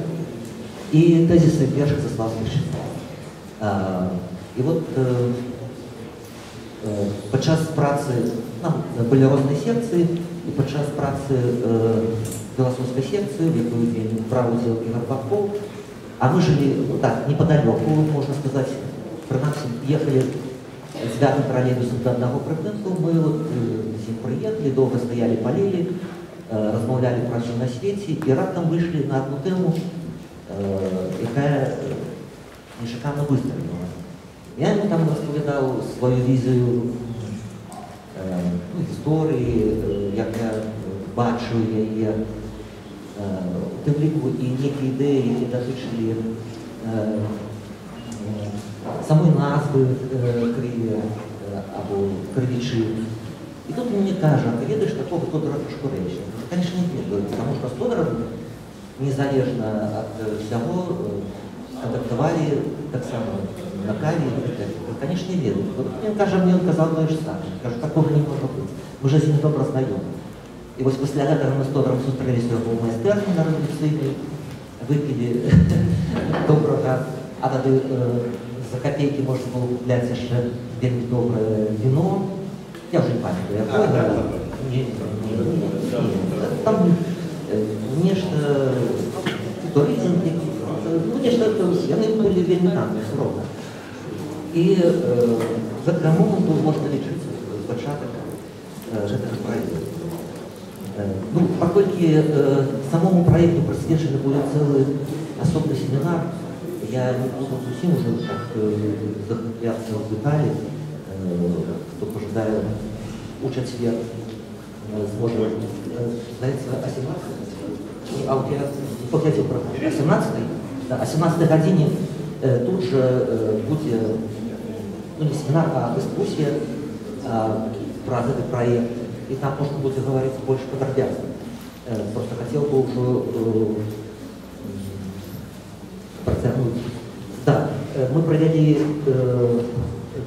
і тэзісы першых заслаўскіх чытанняў. І вот падчас працы, нам былі розныя секцыі, і падчас працы філасофскай секцыі, в якую браў удзел Ігор Бабкоў, а мы жылі так, непадалёку, можна сказаць, прынамсі, ехалі звязным троллейбусам да аднаго прыпынку, мы з ім прыехалі, доўга стаялі, палілі, размаўлялі пра ўсё на свеце, і раптам выйшлі на адну тэму, якая нечакана выстрэліла. Я ему там распавядаў сваю візію гісторыі, як я бачыў яе, у тым ліку і нейкія ідэі, які датычылі самой назвы крыві або крывічы. І тут мне кажа, ты ведаеш такого Тодора Шкурэвіча? Конечно, не ведаю, потому что с Тодором, незалежно от всего, контактовали так само на каве, конечно, не ведаю. Вот мне кажа, мне он казал то же самое. Кажу, такого не может быть. Мы же с ним добро знаем. И вот после этого мы с Тодором сустрелись у майстэрні на революційній, выпили доброго, а тогда за копейки можно было куплять еще вельми доброе вино. Я уже не памятаю, якое. Там нешта туризм, нешта яны былі вельмі танныя, суровыя. І з гэтага моманту можна лічыць пачатак гэтага праекту. Ну, паколькі самому праекту прысвечаны будзе цэлы асобны семінар, я не буду зусім уже захапляцца ў дэталі. Кто пожидает у четверг, сможет, знаете, о 17-й, а у тебя, вот я тебе прошу, о 17-й, да, о 17-й године тут же будет, ну не семинар, а дискуссия про этот проект, и там можно будет говорить больше подробно. Просто хотел бы уже протянуть. Да, мы провели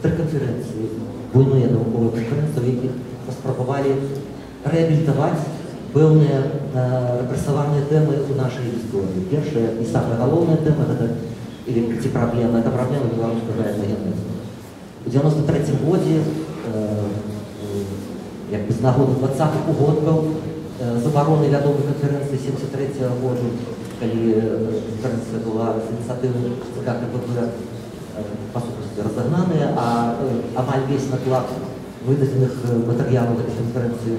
3 конференції, буйної наукової конференції, в яких спробували реабілітувати певні репресовані теми у нашій історії. Перша і саме головна тема, ці проблеми, це проблема білоруського етногенезу. У 93-му році, якби з нагоди 20-х угодків, заборони відомої конференції 73-го року, коли конференція була з ініціативи ЦК КПБ, по сути, разогнанные, а амаль весь наклад выдаденных материалов этой конференции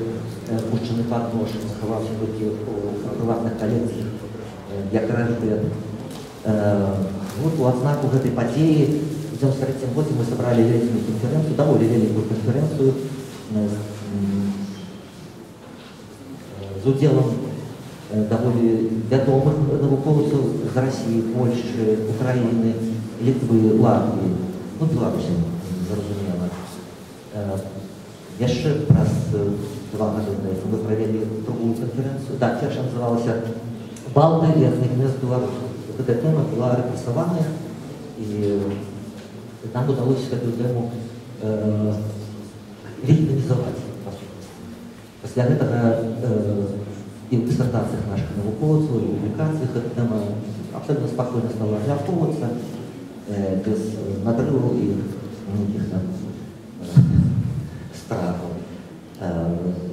пущены под нож, заховавши у приватных коллекций, як рэжбет. Вот у адзнаку гэтай падзеі в 93-м годзе мы собрали вялікую конференцию, даволі вялікую конференцию з удзелам даволі вядомых навукоўцаў з России, Польши, Украины, Литвы, Латвии, ну, Беларусі, зразумела. Яшчэ праз 2 гады мы правялі другую канферэнцыю. Да, першая называлася «Балты і агнявіны з Беларусі». Гэтая тэма была рэпрэсаваная, і нам удалося гэтую тэму легітымізаваць. Пасля гэтага і ў дысертацыях наших навукоўцаў, і ў публікацыях эта тэма абсолютно спакойна стала абмяркоўвацца, без надрываў і нейкіх там страхаў.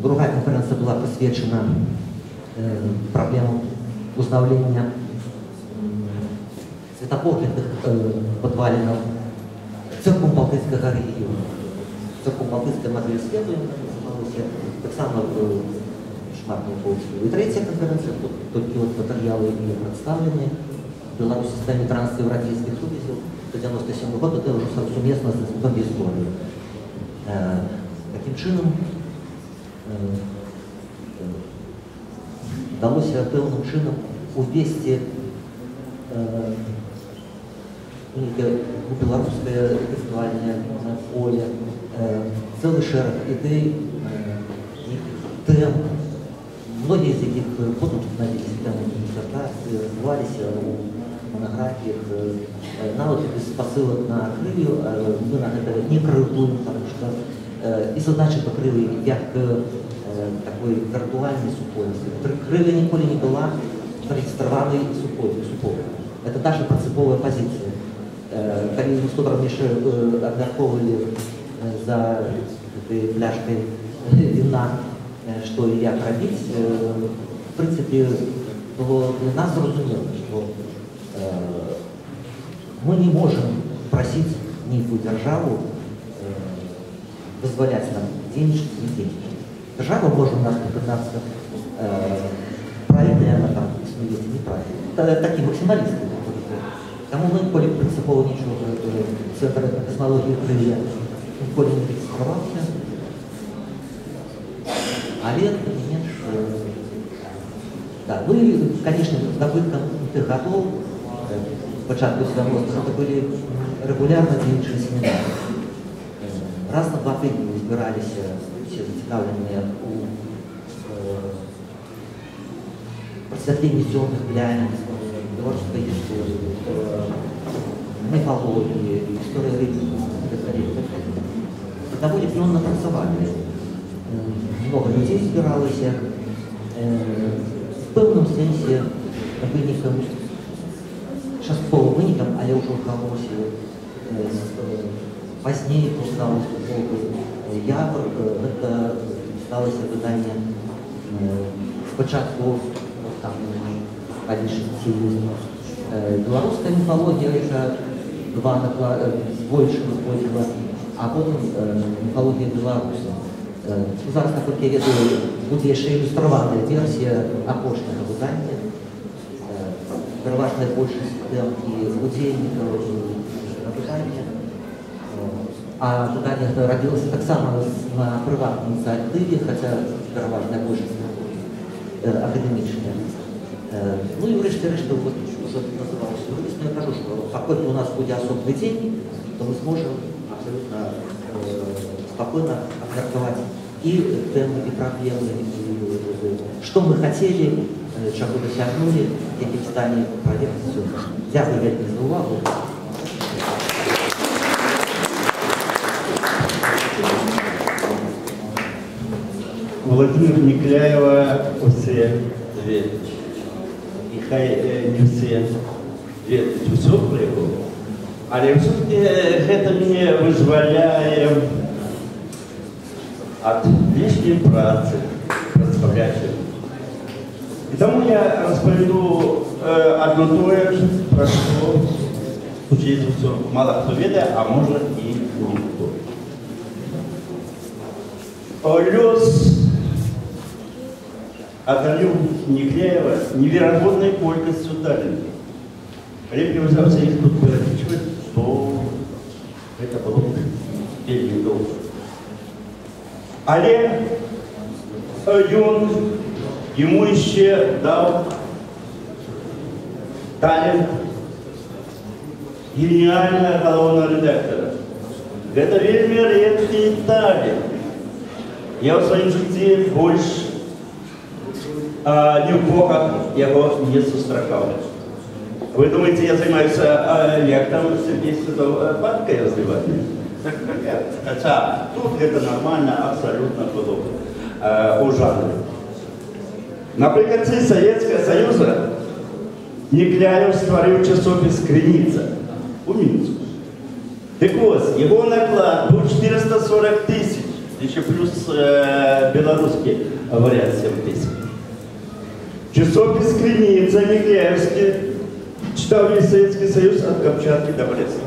Другая конференция была посвящена проблемам узнавления светопоглядных подвалинов церкву Балтийского региона. Церкву Балтийской модель исследования называлась, так само шмат навукоўцаў. И третья конференция, только вот материалы не представлены. Беларусь в состоянии трансевропейских сувязей до 1997 года, это уже совместно с Институтом истории. Таким чином удалося пэўным чынам увесці у беларускае інтэлектуальнае поле цэлы шэраг ідэй, тэм, многія з якіх потым станавіліся тэмамі дысертацыі, развіваліся ў монографіях, нават без спасылак на крылью, мы на гэта не крытуем, потому что и задача покрыли як такой виртуальной супольности. Крылья николи не была зарегистрированной супой. Это даже принциповая позиция. Когда мы с Тодором еще обмерковывали за этой пляжкой вина, что и як робить, в принципе, было для нас зразумело, что мы не можем просить некую державу позволять нам денежки и денежки. Держава может у нас попытаться правильно, она там смеется, неправильно. Это такие максималисты. Кому мы коли принципово ничего, Центр космологии крылья, коли не регистрировался, а лет не меньше. Да, ну и, конечно, с добытком тех годов, початку 90-х, это были регулярно денежные семинары. Раз на 2 тижні збиралися всі зацікавлені у просвітленні зйомних глянь, белорусской истории, мифологии, истории религии. Довольно плённо працавали. Много людей збиралось. В пэўным сэнсе вынікам, частковым вынікам, але ўжо ўдалося пазней паўсталось Явор, гэта сталося выданне спачатку там беларуская міфалогія, это больше выходзіла, а потым міфалогія Беларусі. Зараз, наколькі я ведаю, будзе яшчэ ілюстраваная версія апошняга выдання. Пераважная большасць тэм і удзельнікаў выдання. А выданне гэта рабілася таксама на прыватнай ініцыятыве, хаця пераважная большасць акадэмічная. Ну і врэшце-рэшт, вот уже называлось юрыстом, я кажу, что паколькі у нас будзе асобны дзень, то мы сможем абсолютно спокойно обмерковать и темы, и проблемы, что мы хотели, чего досягнули, какие стали проверки. Дякую вельмі за увагу. Владимир Некляева, усе дві. І хай не все ведаюць усё про яго. Але все-таки это мне вызволяе от лишней працы расправляющей. И тому я расповеду одно тое, про что случится все. Мало кто ведает, а может и никто. Лёс одарил Некляева невероятной колькостью талентов. Если взялся их тут переличивать, то это было вельмі долго. Але ён ему еще дал талент гениального головного редактора. Это вельмі редкий талент. Я ў сваім жыцці больш ні ў кога яго не сустракаў. Вы думаете, я займаюся лектам Сергея Святого Батка и развивателем? Нет. Хотя тут это нормально, абсолютно было у жанра. Наприкінці Совєтського Союзу Некляєв створив часопис «Криниця» у Мінську. Так ось, його наклад був 440 тисяч, ще плюс білоруський варіант 7 тисяч. Часопис «Криниця» Некляєвський читал весь Советский Союз от Камчатки до Бреста.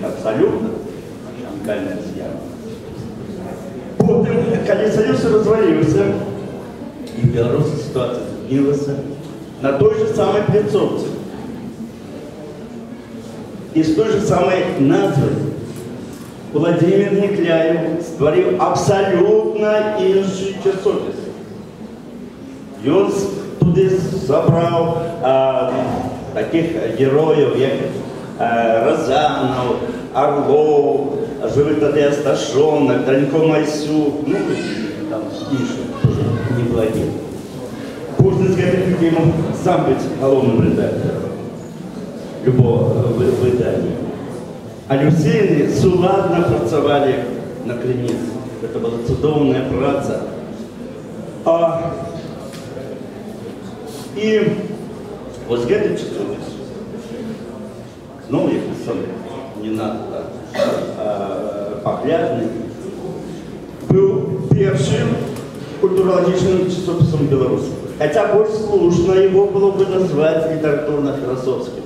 Абсолютно уникальная съема. Потом, когда Союз развалился, и в Беларуси ситуация изменилась на той же самой пляцовке. И с той же самой назвой Владимир Некляев створил абсолютно інший часопис. И он туди собрал таких героев, как Розанов, Орлов, живых тоді Асташонок, Данько Майсюк, ну и там інших тоже неблагих. Пушкинский людей мог сам быть головным редактором любого видания. А Люсейни суладно працювали на Криниці. Это была чудовная праца. И вот этот часопис, ну, я сам не надо поглядный, был первым культурологичным часописом Беларуси. Хотя больше слушно его было бы назвать литературно-философским.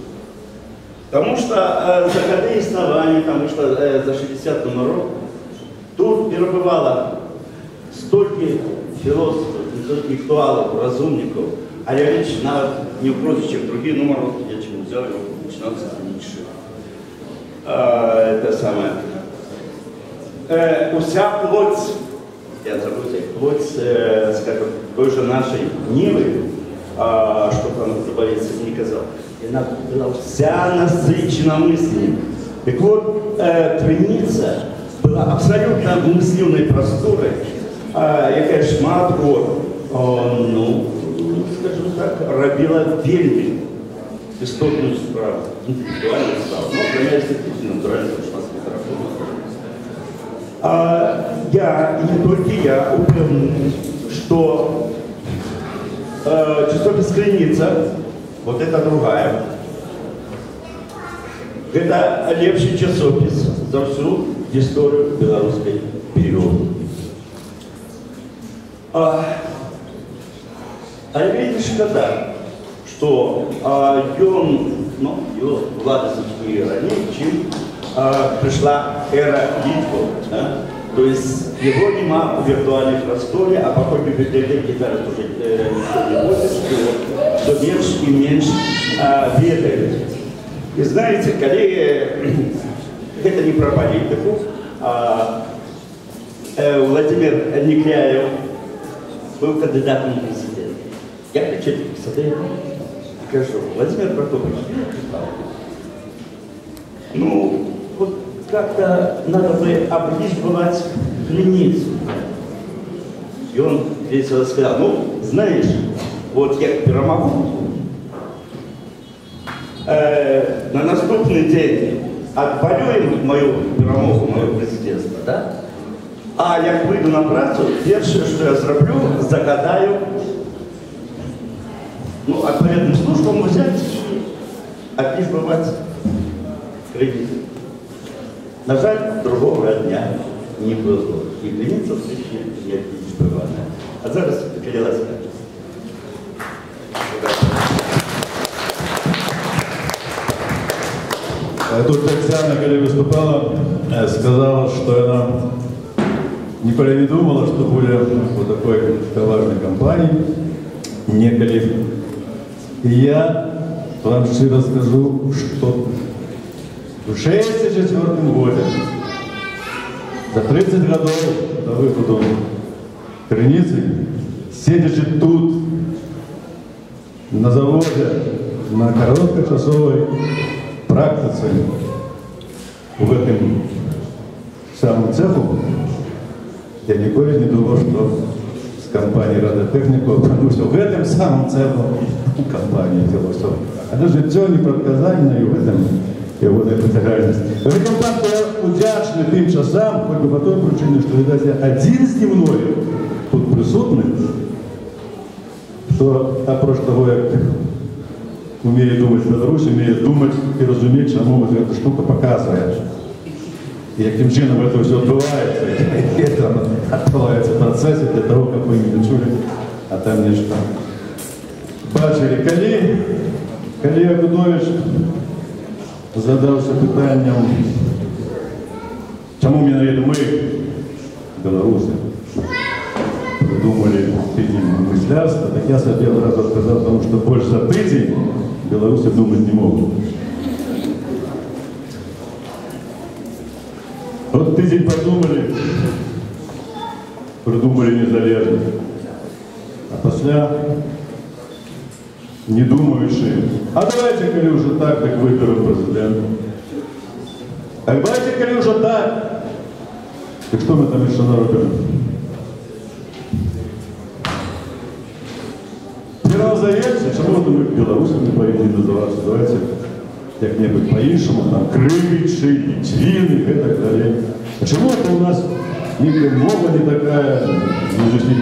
Потому что за годы основания, там вышло за 60 номеров, тут перебывало столько философов, столько интеллектуалов, разумников, а я лично не упроще, чем другие номеры, я чем взял его, начинался с Ницше. Это самое. Вся плоть, я забыл сказать, плоть, скажем, той же нашей Нивы, что там заболеется, не казал, она была вся насыщена мыслями. Так вот, Криниця была абсолютно мысленной просторой, яка шмат год, ну, скажем так, робила вельми істотную справу, интеллектуальную справу, но, например, естественно, натурально, потому что у нас литература. Я, и не только я, уверен, что часопис «Криниця», вот это другая, это лепший часопис за всю историю белорусской периода. А вельмі шкада, что ён, ну, его влада все-таки ранее, чем пришла эра литвов, да? То есть его нема в виртуальной просторе, а по ходу библиотеки зараз уже никто не будет, что меньше и меньше ведают. И знаете, коллеги, это не про политику, Владимир Некляев был кандидатом в президенты. Я кричу к Садееву и кажу: Владимир Прокопович, ну, вот как-то надо бы облизывать Криницю. И он весело сказал: ну, знаешь, вот я перемогу, на наступный день отвалюем мою перемогу, мое президентство, да? А як выйду на працу, первое, что я зроблю, загадаю, ну, отповедным службам взять и отбивать кредит. На жаль, другого дня не было. И Криниця встречи не отбивала. А зараз перелазь. Тут Татьяна, когда выступала, сказала, что она никогда не думала, что будет вот такой важной компании, Некалев. И я вам широко скажу, что в 1964 году, за 30 годов до выхода Криницы, сидячи тут, на заводе, на короткочасовой практике, в этом самом цеху, я ніколи не думав, що з компанії «Радиотехніку» опинуся в этом самом ценном компании «Философ». Это же все непредказально и в этом его непритягальність. Компанія удячний тим часам, хоч би по той причині, що, видать, я один зі мною тут присутний, хто, апроч того, як умеє думати Білорусь, умеє думати і розуміти, чому ця штука показує. И каким чином это все отбывается, и это отбывается в процессе для того, как вы не чули, а там нечто. Бачили, коли Агудович задався питанням, чому ми, білоруси, придумали тиждень мислярства, так я себе одразу сказав, тому що більше за тиждень білоруси думати не можуть. Вот тиждень подумали, придумали незалежность. А после не думающие, а давайте, коли уже так выберем президента. А давайте, коли уже так что мы там еще наробили? Первозаветцы, чему мы белорусами повинны называться? Давайте как-нибудь по-іншому, там, Крымичи, Литвины и так далее. Почему это у нас мова не такая?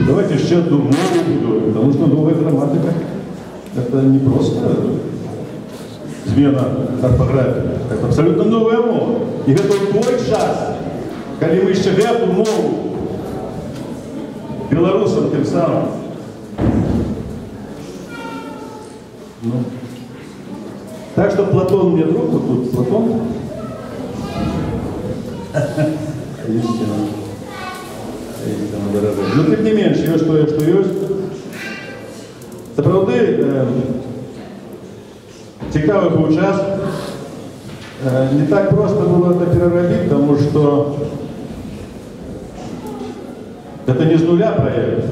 Давайте еще одну мову будем, потому что новая грамматика – это не просто змена орфографии, это абсолютно новая мова. И это той час, когда мы еще эту мову белорусам тем самым, так что Платон мне друг, вот тут Платон. Истина, дорогой. Но тем не меньше, есть что есть. Це правди, цікавий був час. Не так просто было это переробить, потому что это не с нуля проект.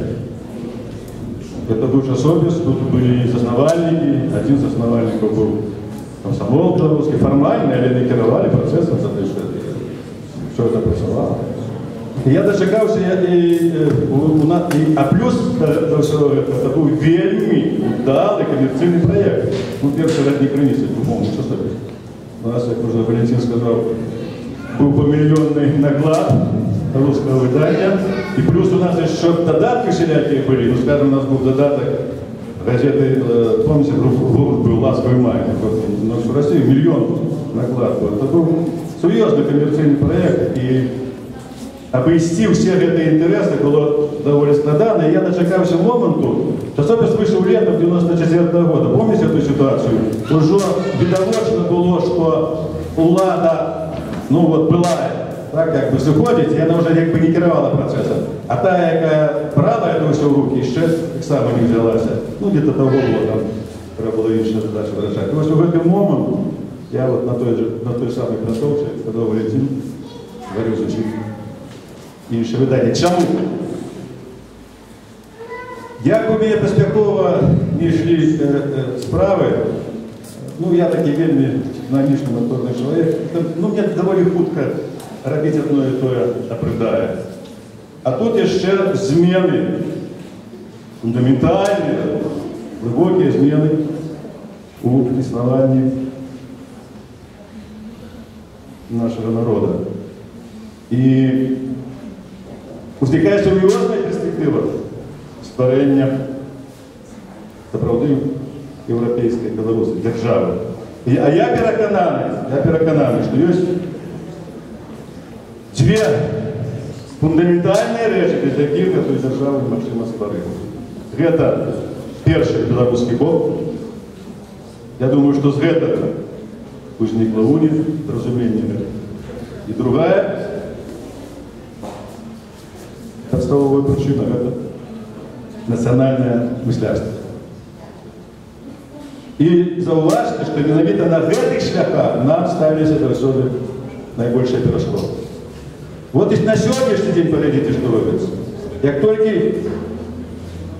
Это был часопис, тут были основальники, один из основальников был комсомол белорусский, формально, але не керовали процессом, все это працевало. И я дочекався, а плюс до всього, это был вельми удалый коммерційний проект. Ну, перший родник Криницы, по-моему, часопис. У нас, как уже Валентин сказал, был помиллионный наклад русского выдания. И плюс у нас еще додатки всякие были. Ну, скажем, у нас был додаток газеты, помните, был «Ласковый май». У нас в России миллион наклад был. Это был серьезный коммерційний проект. И обвести всех эти интересы было довольно складно. И я дочекався моменту, часопис вышел летом 1994 года. Помните эту ситуацию? Уже бедовочно было, что влада, ну вот, была, так, как бы заходить, и она уже как бы не керовала процессом. А та, яка брала это все в руки, еще так само не взялась. Ну, где-то того было, там, треба было иншая задача выражать. И вот в этот момент, я вот на той самой красовке, когда Валентин говорил, звучит інше видання. Чому? Як у мене поспіхово не йшли справи, ну, я такий вельми динамічний, моторний чоловік, ну, мені доволі хутко робити одно і те оправдає. А тут ще зміни, фундаментальні, глибокі зміни у існуванні нашого народу. І возникає серйозна перспектива створення справді європейської білорусі держави. А я переконаний, що є дві фундаментальні речі, без яких цю державу неможливо створити. Це перший білоруський Бог. Я думаю, що з цього возникло уніт, розуміння. И другая подставовая причина – это национальное мышлярство. И зауважьте, что менавіта на этих шляхах нам ставились это всюди наибольшее пирожко. Вот и на сегодняшний день поглядите, что робится. Як только,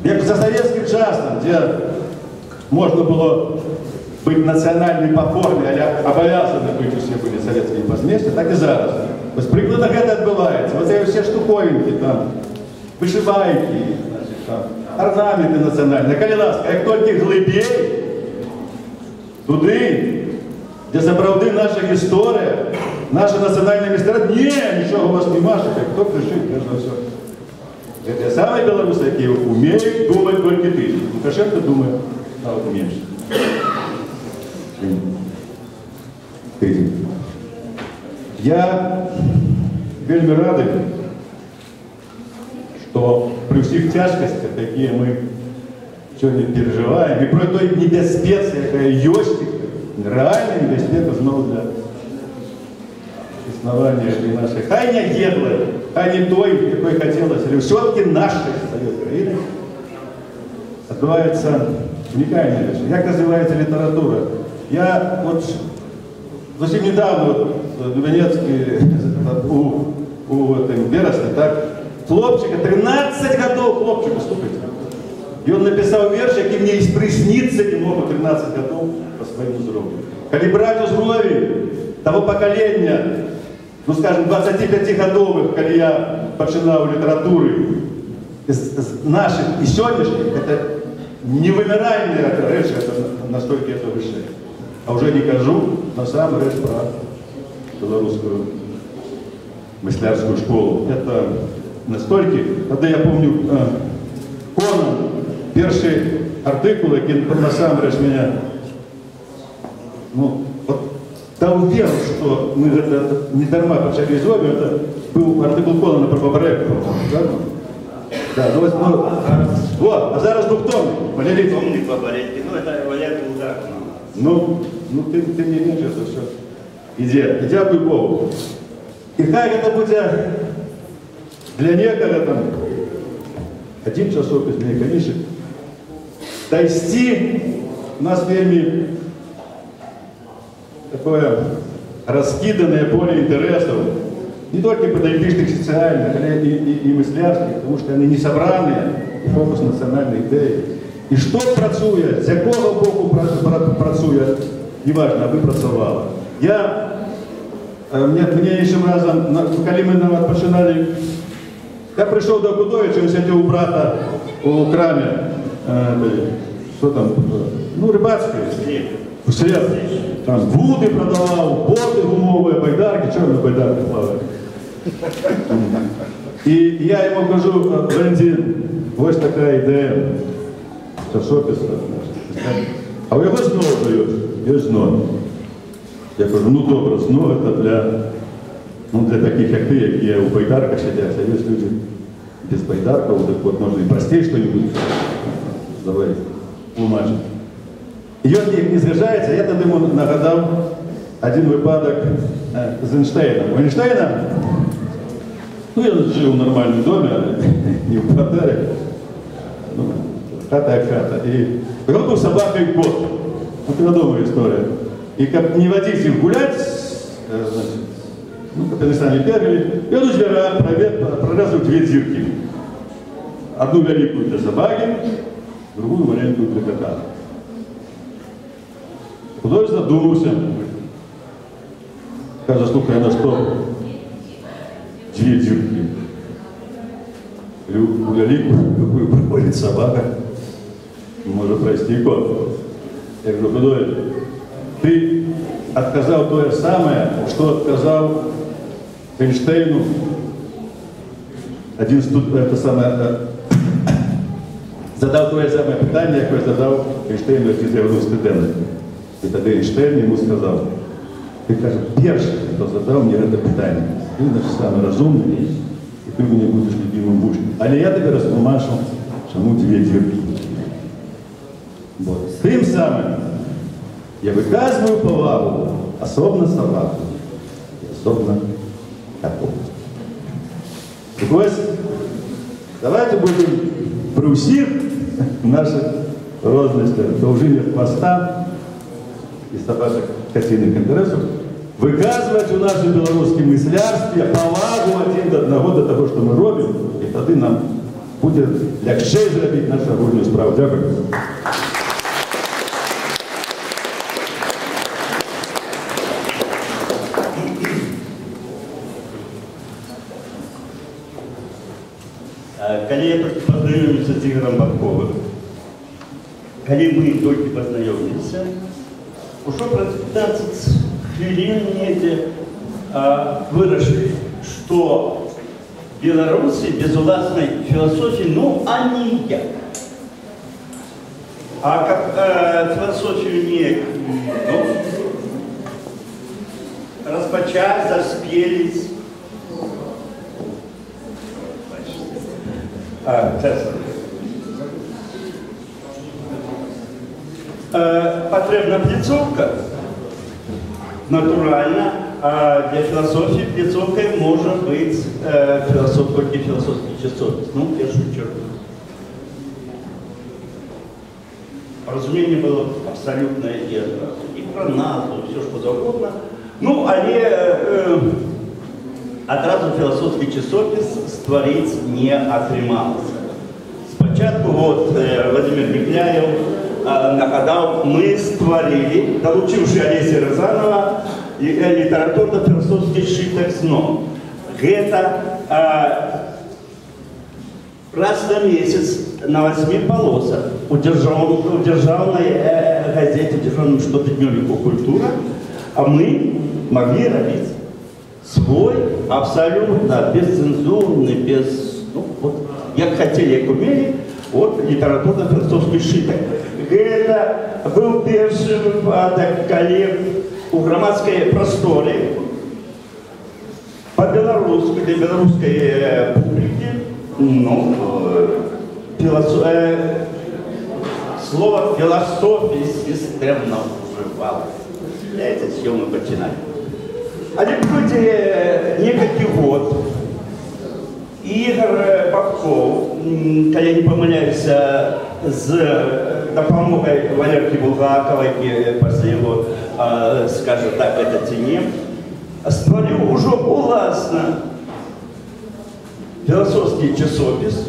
як за советским часом, где можно было быть национальними по форме, а обовязаны быть усе были советские возмездия, так и зараз. Вось прикладно гэта адбываецца. Вот эти все штуковинки, там, вышивайки, значит, там, орнаменты национальные. Калі ласка, як толькі глыбей, туды, где сапраўды наша гісторыя, наша национальная мистера, ничего у вас не машет, кто пришит, между все. Это самые белорусы, которые умеют думать только ты. Лукашенко думает, а вот меньше. Ты. Я вельми рады, что при всех тяжкостях, какие мы сегодня переживаем, и про той небезпеці, яка есть, реальная небезпека снова для існування і нашей, хай не геблой, хай не той, якой хотелось, или все-таки нашей Советской Украины, отбывается уникальная вещь. Как развивается литература? Я вот совсем недавно вот, в Венецке, у Бересты, так, хлопчика, 13 годов хлопчика, слушайте. И он написал верш, який мне и присниться не мог 13 годов по своему здоровью. Коли брать узрові того поколения, ну скажем, 25-годовых, коли я починал литературы, наших и сегодняшних, это невымиральная речь, это настолько это выше. А уже не кажу, на самом речь про белорусскую мыслярскую школу. Это настолько, тогда я помню, Конан, первый артикул, який на самом речь меня, ну, вот, дал веру, что мы это не дарма почали изобилие, это был артикул Конана про Бабаревку. Да, ну, вот, а зараз двухтомник, Валерий Томник Бабаревки, ну это Валерий удар. Ну ты не веришь, это все. Иди, и дякую Богу. И как это будет для некоторых там, один часопис, мне, конечно, дойти у нас вельми такое раскиданное поле интересов, не только политических, социальных, но и мыслярских, потому что они не собранные, и фокус национальной идеи. І що працює, з якого боку працює, неважно, аби працювало. Мне іншим разом, коли ми починали, я прийшов до Кудовича, він сидів у брата у крамі, що там, ну, рибацький, слід, там, вуди продавав, боти гумові, байдарки, чорні байдарки плавали. І я йому кажу, Валентин, ось така ідея. Часописа, а у його знову дають, є знову. Я кажу, ну добре, знову це для таких, як ти, які у байдарках сидять, а є люди без байдарка, вот вот можно и простей что-нибудь давай тлумачить. І він не згажається, я тоді йому нагадав один випадок з Ейнштейном. У Ейнштейна, ну я жив в нормальному домі, не в квартирі, ну, хата як хата. И он был собакой кот. Вот ведомая история. И как не водить их гулять, значит, ну, как они сами бегали, и он у зверя прорезал две дырки. Одну великую для собаки, другую маленькую для кота. Художник задумался. Скажет, слушай, а на что две дырки? У великую, какую проходит собака, может пройти кот. Я говорю, художник, ты отказал то же самое, что отказал Эйнштейну один это самое, задал то же самое питание, которое задал Эйнштейну один студент. И тогда Эйнштейн ему сказал, ты, кажется, первый, кто задал мне это питание. Ты, значит, самый разумный, и ты у меня будешь любимым учнем. А я тебе растлумачу, чему две дырки. Вот. Тим самим я виказую повагу, особливо собаку, особливо коту. Так ось, давайте будемо при всіх наших розмістах, довжинях хвоста і собачок котиних інтересів виказувати у нашому білоруському мислярстві повагу один до одного до того, що ми робимо, і тоді нам буде легше зробити нашу агульну справу. Дякую. з Ігорем Бабковым. Калі мы толькі пазнаёміліся, ужо праз 15 хвілін недзе вырашылі, што беларусы без уласнай філасофіі, ну, а ніяк. А как философию не распачать, заспелись. Потребна пляцовка. Натурально. А для философии пляцовкой может быть только философский часопис. Ну, в первую черту. Разумение было абсолютное и про назву, все что завгодно. Ну, але одразу философский часопис створить не атрымалася. Спочатку вот Владимир Некляев нагадал, мы створили, долучивши Олеся Рязанова, литературно-философский сшиток сно. Это раз на месяц на 8 полосах у державной газете, державном что-то дневнику «Культура», а мы могли робить свой абсолютно бесцензурный, без, ну, вот, как хотели, как умели, вот литературно-философский сшиток. Это был первый выпадок коллег у громадской просторе по-белорусски, для белорусской публики, ну, слово философия системно уживалось. Знаете, с чего мы починали? А в некоторый год Игорь Бабков, когда я не помиляюсь, с допомогой Валерки Булгаковой, после его, скажем так, это цене, створил уже уласно философский часопис,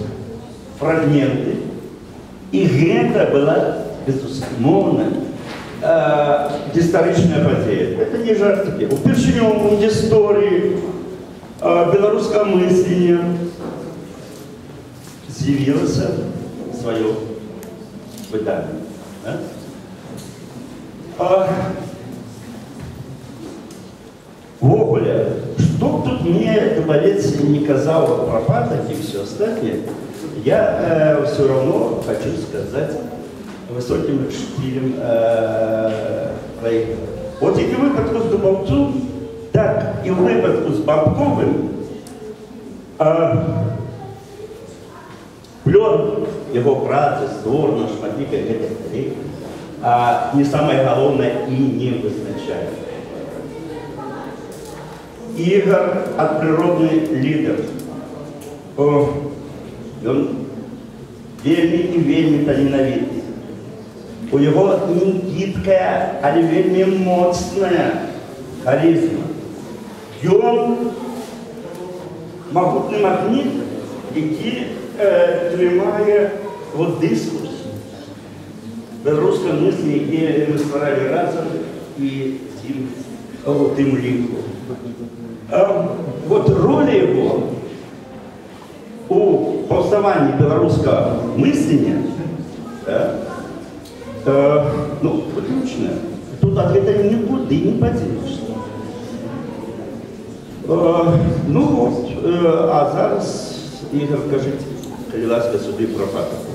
фрагменты. И это была, безусловно, историчная подея. Это не жартики. Впервые в истории белорусского мысления з'явилось свое выдание. Вогуле, что б тут мне говорить не казалось про паток и все остальное, я все равно хочу сказать высоким штилем проекта. Вот и в выпадку с Дубовцом, так и в выпадку с Бабковым, плён его працы, створно, шматлікай гэтых людей, не самое главное и не вызначает. Игорь от природный лидер. Он вельми и вельми таленавіты. У него не гибкая, а вельми моцная харизма. И он могутный магнит, який тримає вот дискурс в белорусском мысли, где мы створали разом и тем лику. Вот роль его у повставания белорусского мысления, ну, выключная. Тут от этого никуда не поделишься. Ну вот, а зараз, Игорь, скажите, коли ласка собі про патоку.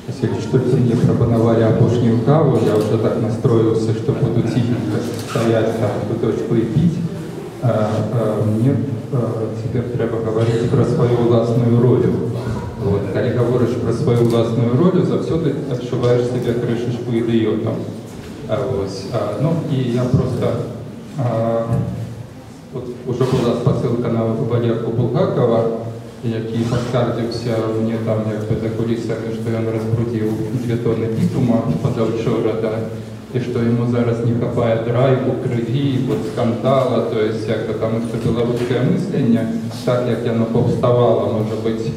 Если что-то мне пропоновали опошнюю каву, я уже так настроился, что буду тихенько стоять там в точку и пить. Мне теперь треба говорить про свою власную роль. Вот, когда говоришь про свою власную роль, завсёды отчуваешь себя крышечку идиотом. Вот. Ну и я просто вот уже была спасылка на Валерку Булгакова, який поскардзіўся мне там як бы за кулісамі, што ён раскруціў 2 тонны бітума позавчора, да, и что ему зараз не хапае драйву, крыві, вот скандала, то есть як бы потому что белорусское мышление, так як яно повставало, может быть,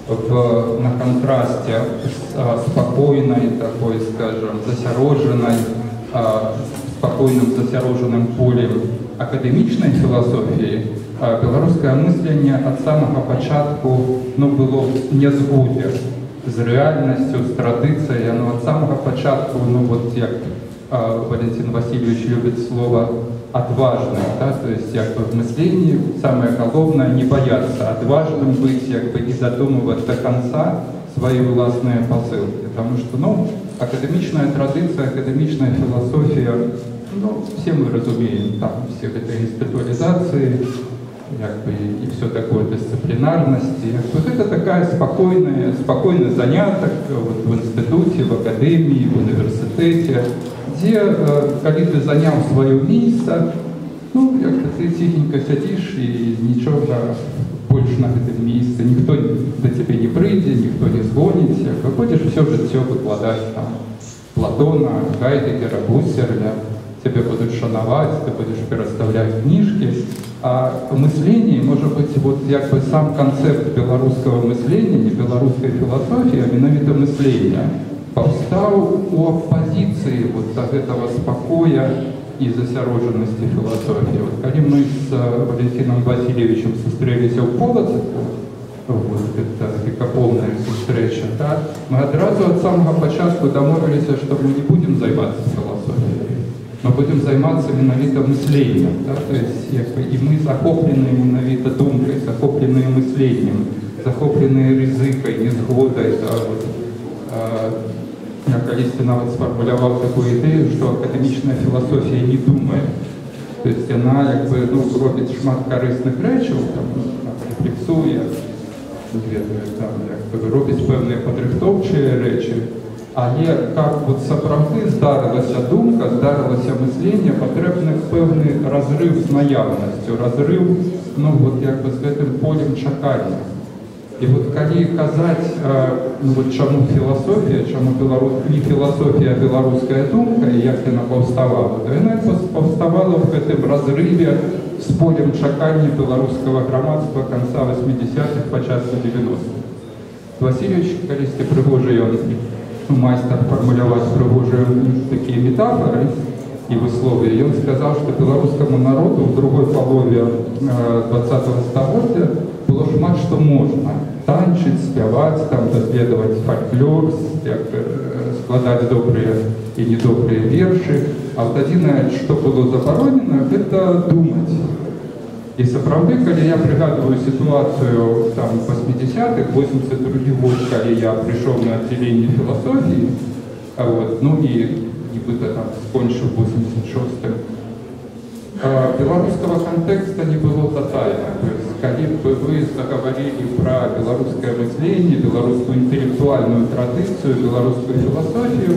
на контрасте с спокойной такой, скажем, засяроженной, спокойным засяроженным полем акадэмічнай філасофіі, беларускае мысленне ад самага пачатку было не згодзе з рэальнасцю, з традыцыяй, яно ад самага пачатку, як Валентин Васильевич любит слово «отважным», да? То есть в мыслении самое главное не бояться, отважным быть и додумывать до конца свои властные посылки. Потому что академичная традиция, академичная философия, все мы разумеем, там все этой институализации, и все такое дисциплинарности. Вот это такая спокойный заняток в институте, в академии, в университете, где, когда ты занял свое место, ты тихенько сидишь и ничего больше на этом месте, никто до тебя не придет, никто не звонит, будешь все выкладывать там Платона, Гайдегера, Гуссерля, тебе будут шановать, ты будешь переставлять книжки. А мышление, может быть, сам концепт белорусского мышления, не белорусской философии, а менавіта мышления, повстал у оппозиции от этого спокоя и засяроженности философии. Когда мы с Валентином Васильевичем сустрелись в Полоцку, это полная встреча, да, мы одразу от самого початку домовились, что мы не будем заниматься философией, мы будем заниматься менавіта мышлением, да, то есть и мы захоплены менавіта думкой, захоплены мышлением, захоплены ризыкой, незгодой, да, я колись нават сформулировал такую идею, что академичная философия не думает. То есть она робит шмат корыстных речей, рефлексує, робить певні подрихтовчі речі, але як сапраўды здарилася думка, здарилося мислення, потрібен певний розрив з наявністю, розрив з гэтым полем чакання. І коли казаць, чаму філасофія, чаму не філасофія, а беларуская думка, і як яна паўставала, то яна паўставала в гэтым разрыве з полем чакання беларускага грамадства конца 80-х, пачатку 90-х. Васильевич калісьці прыгожа, ён майстар фармуляваць прыгожыя такія метафоры и высловия. Он сказал, что белорусскому народу в другой половине 20-го столетия было шмат, что можно. Танчить, спевать, доследовать фольклор, складать добрые и недобрые верши. А вот одно, что было заборонено, это думать. И сапраўды, когда я пригадываю ситуацию в 80-х, 82 год, когда я пришел на отделение философии, и нібито скончив 86-м, белорусского контекста не было тотально. То есть, когда бы вы заговорили про белорусское мышление, белорусскую интеллектуальную традицию, белорусскую философию,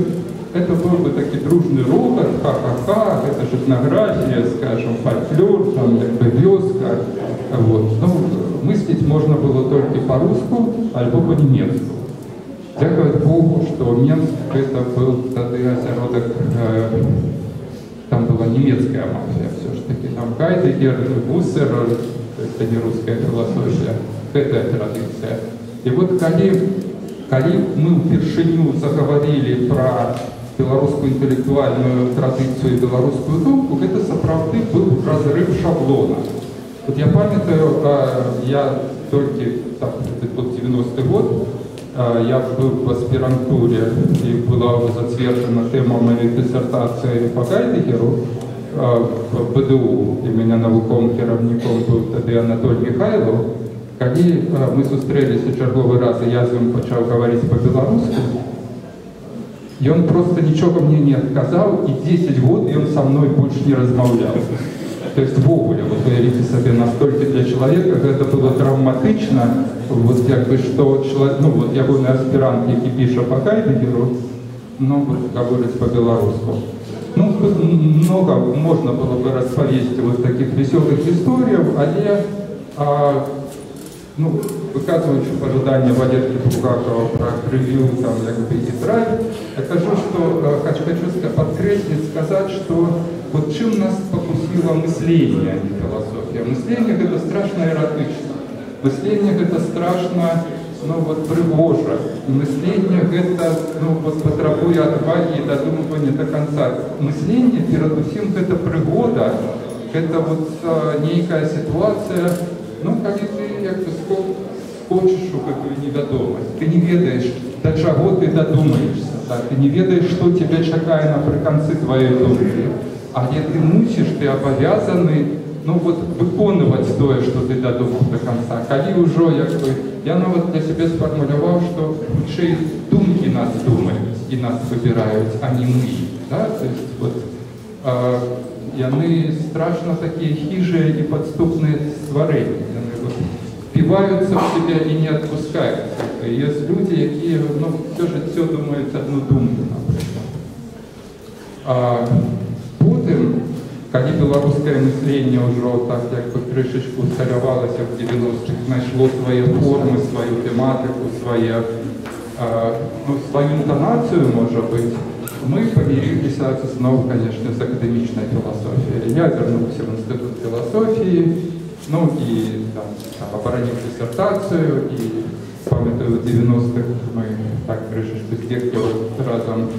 это был бы такой дружный робот, ха-ха-ха, это же этнография, скажем, фольклор, вёска. Мыслить можно было только по-русски, альбо по-немецку. Дякую Богу, что Минск это был тогда осяродок, там была немецкая мафия все-таки, там Гайдегер, Гуссер, это не русская философия, это традиция. И когда мы впервые заговорили про белорусскую интеллектуальную традицию и белорусскую думку, это сапраўды был разрыв шаблона. Я памятаю, я только, это 90-й год, я был в аспирантуре, и была затвержена тема моей диссертации по Гайдегеру в БДУ, и меня науком керівником был тогда Анатолий Михайлов. Когда мы зустрелись черговый раз, и я с ним начал говорить по-белорусски, и он просто ничего мне не отказал, и 10 год и он со мной больше не размовлял. То есть вовремя, уявите себе, настолько для человека это было травматично, что человек, я был на аспирант, який пише по Гайдегеру, говорить по-белорусски. Много можно было бы расповести таких веселых историй, выказываючи пожелания Валерки Булгакова про превью, и драйв, я хочу подкреслить, сказать, что чем нас покусило мышление, а не философия. Мышление это страшно эротично. Мышление это страшно, пригоже. Мышление это, потребує отваги и додумывания до конца. Мышление, перед усім, это пригода, гэта вот нейкая сітуацыя, ну, калі ты як бы скочыш у гэтую невядомасць, ты не ведаеш, да чаго ты дадумаешься, так? Ты не ведаеш, што тебе чакае напрыканцы твоей думкі, але ты мусіш, ты абавязаны, ну вот выконваць тое, што ты дадумаў до конца. Калі ўжо, як бы, я нават для сябе сфармуляваў, што хутчэй думкі нас думаюць і нас выбіраюць, а не мы. Да? То есть, вот, яны страшно такие хижие и подступные стварения. Яны вот впиваются в себя и не отпускают. И есть люди, которые, ну, все думают одну думку, например. Потім, коли белорусское мышление уже так як бы крышечку усталявалось в 90-х, нашло свои формы, свою тематику, свою интонацию, может быть, мы помирились снова, конечно, с академичной философией. Я вернулся в институт философии, ну и там оборонил диссертацию, и памятаю, в 90-х мы так крышечку с директором разом с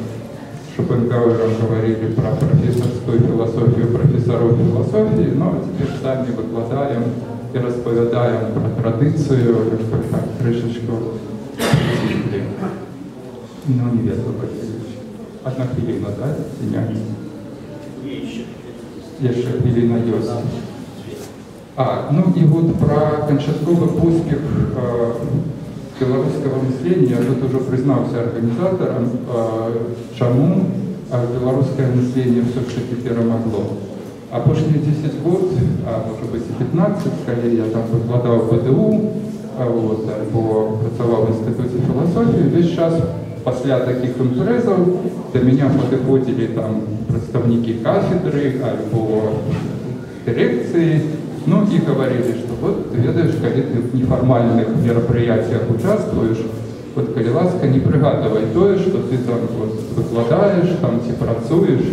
Шопенгауэром говорили про профессорскую философию профессоров философии, но теперь сами выкладаем и расповедаем про традицию, как так крышечку. Ну, не верю, одна хвилина, да, Сеня? Еще хвилина есть. Ну и вот про канчатковый поспех белорусского мышления, я тут уже признался организаторам, чему белорусское мышление все-таки перемогло. А последние 10 год, может быть и 15, скорее, я там выкладывал в БДУ, вот, або працаваў в институте философии, весь час после таких импрезов до меня подходили там представники кафедры, або дирекции, ну и говорили, что вот ты ведаешь, когда ты в неформальных мероприятиях участвуешь, вот коли ласка, не пригадывай то, что ты там вот выкладаешь, там ці працуешь.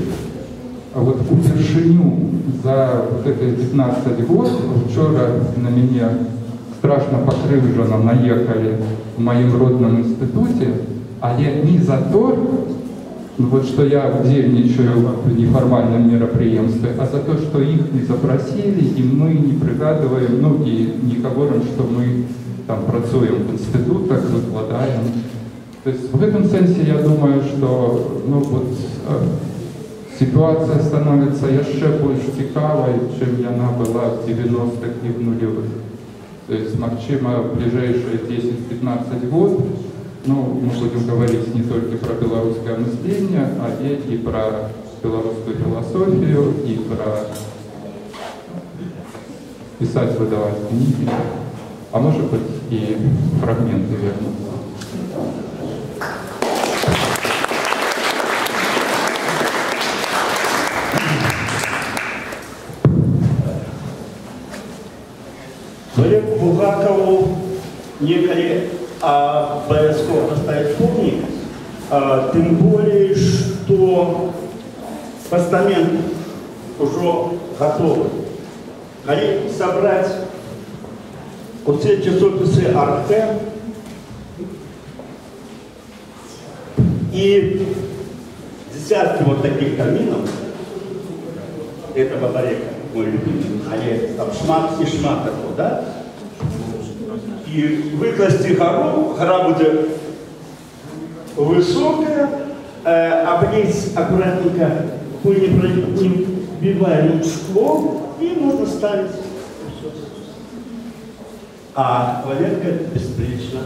А вот упершыню за вот это 15 год, вчера на меня страшно покрывжено наехали в моем родном институте, а я не за то, вот что я удельничаю в неформальном мероприятии, а за то, что их не запросили, и мы не пригадываем, ну и не говорим, что мы там працуем в институтах, выкладаем. То есть в этом смысле я думаю, что ну, вот, ситуация становится еще больше цікавой, чем она была в 90-х и в нулевых. То есть, максимум, в ближайшие 10-15 год, ну, мы будем говорить не только про белорусское мышление, а и про белорусскую философию, и про писать, выдавать книги, а может быть и фрагменты вернуться. Валерию Булгакову некоторые обовязково поставить помник, тем более, что постамент уже готовый. Коли собрать вот все часописы Арте и десятки вот таких каминов, это Бабарека, мой любимый, они там шмат и шмат такой, да? И выкласти гору, гора будет высокая, облить аккуратненько пыльнепробиваемым шклом, и можно ставить. А Валерка беспечно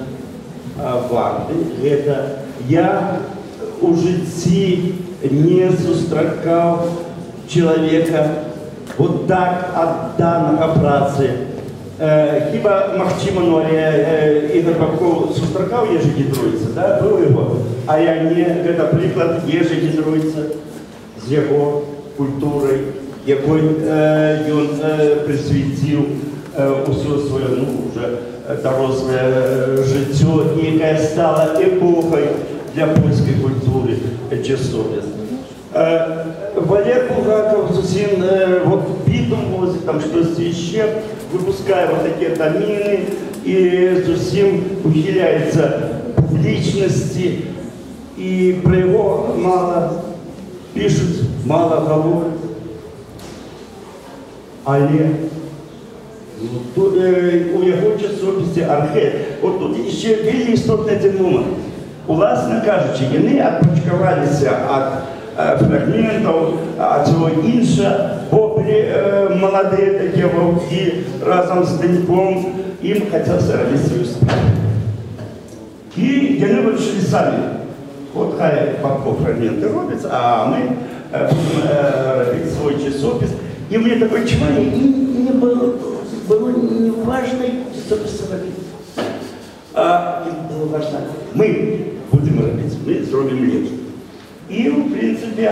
варты. Это я у житті не зустракав человека вот так отданного праці. Хіба Максима, ну, Ігор Бабков зустракав Єжи Гідруйця, да, был его, а я не, это приклад Єжи Гідруйця з його культурою, якой він присвятив усю свою, ну, уже доросле життя, яка стала епохою для польської культури часопис. Валер Булгаков зовсім вот битум возит, там что-то еще, выпуская вот такие томины, и зовсім ухиляется публичности, и про его мало пишут, мало говорят. Але тут, у його часописі «Архет», от тут ще вельми істотний один момент. Уласне кажучи, вони відпочкувалися від фрагментів, від цього іншого, попри молоді такі вовки разом з Деньком, їм хотілося робити свою справу. І вони вирішили самі. От хай Попко фрагменти робляться, а ми будемо робити свій часопис. І мені таке чувство, і мені було не важно часопис робити. Було важно, ми будемо робити, ми зробимо ліпше. І, в принципі,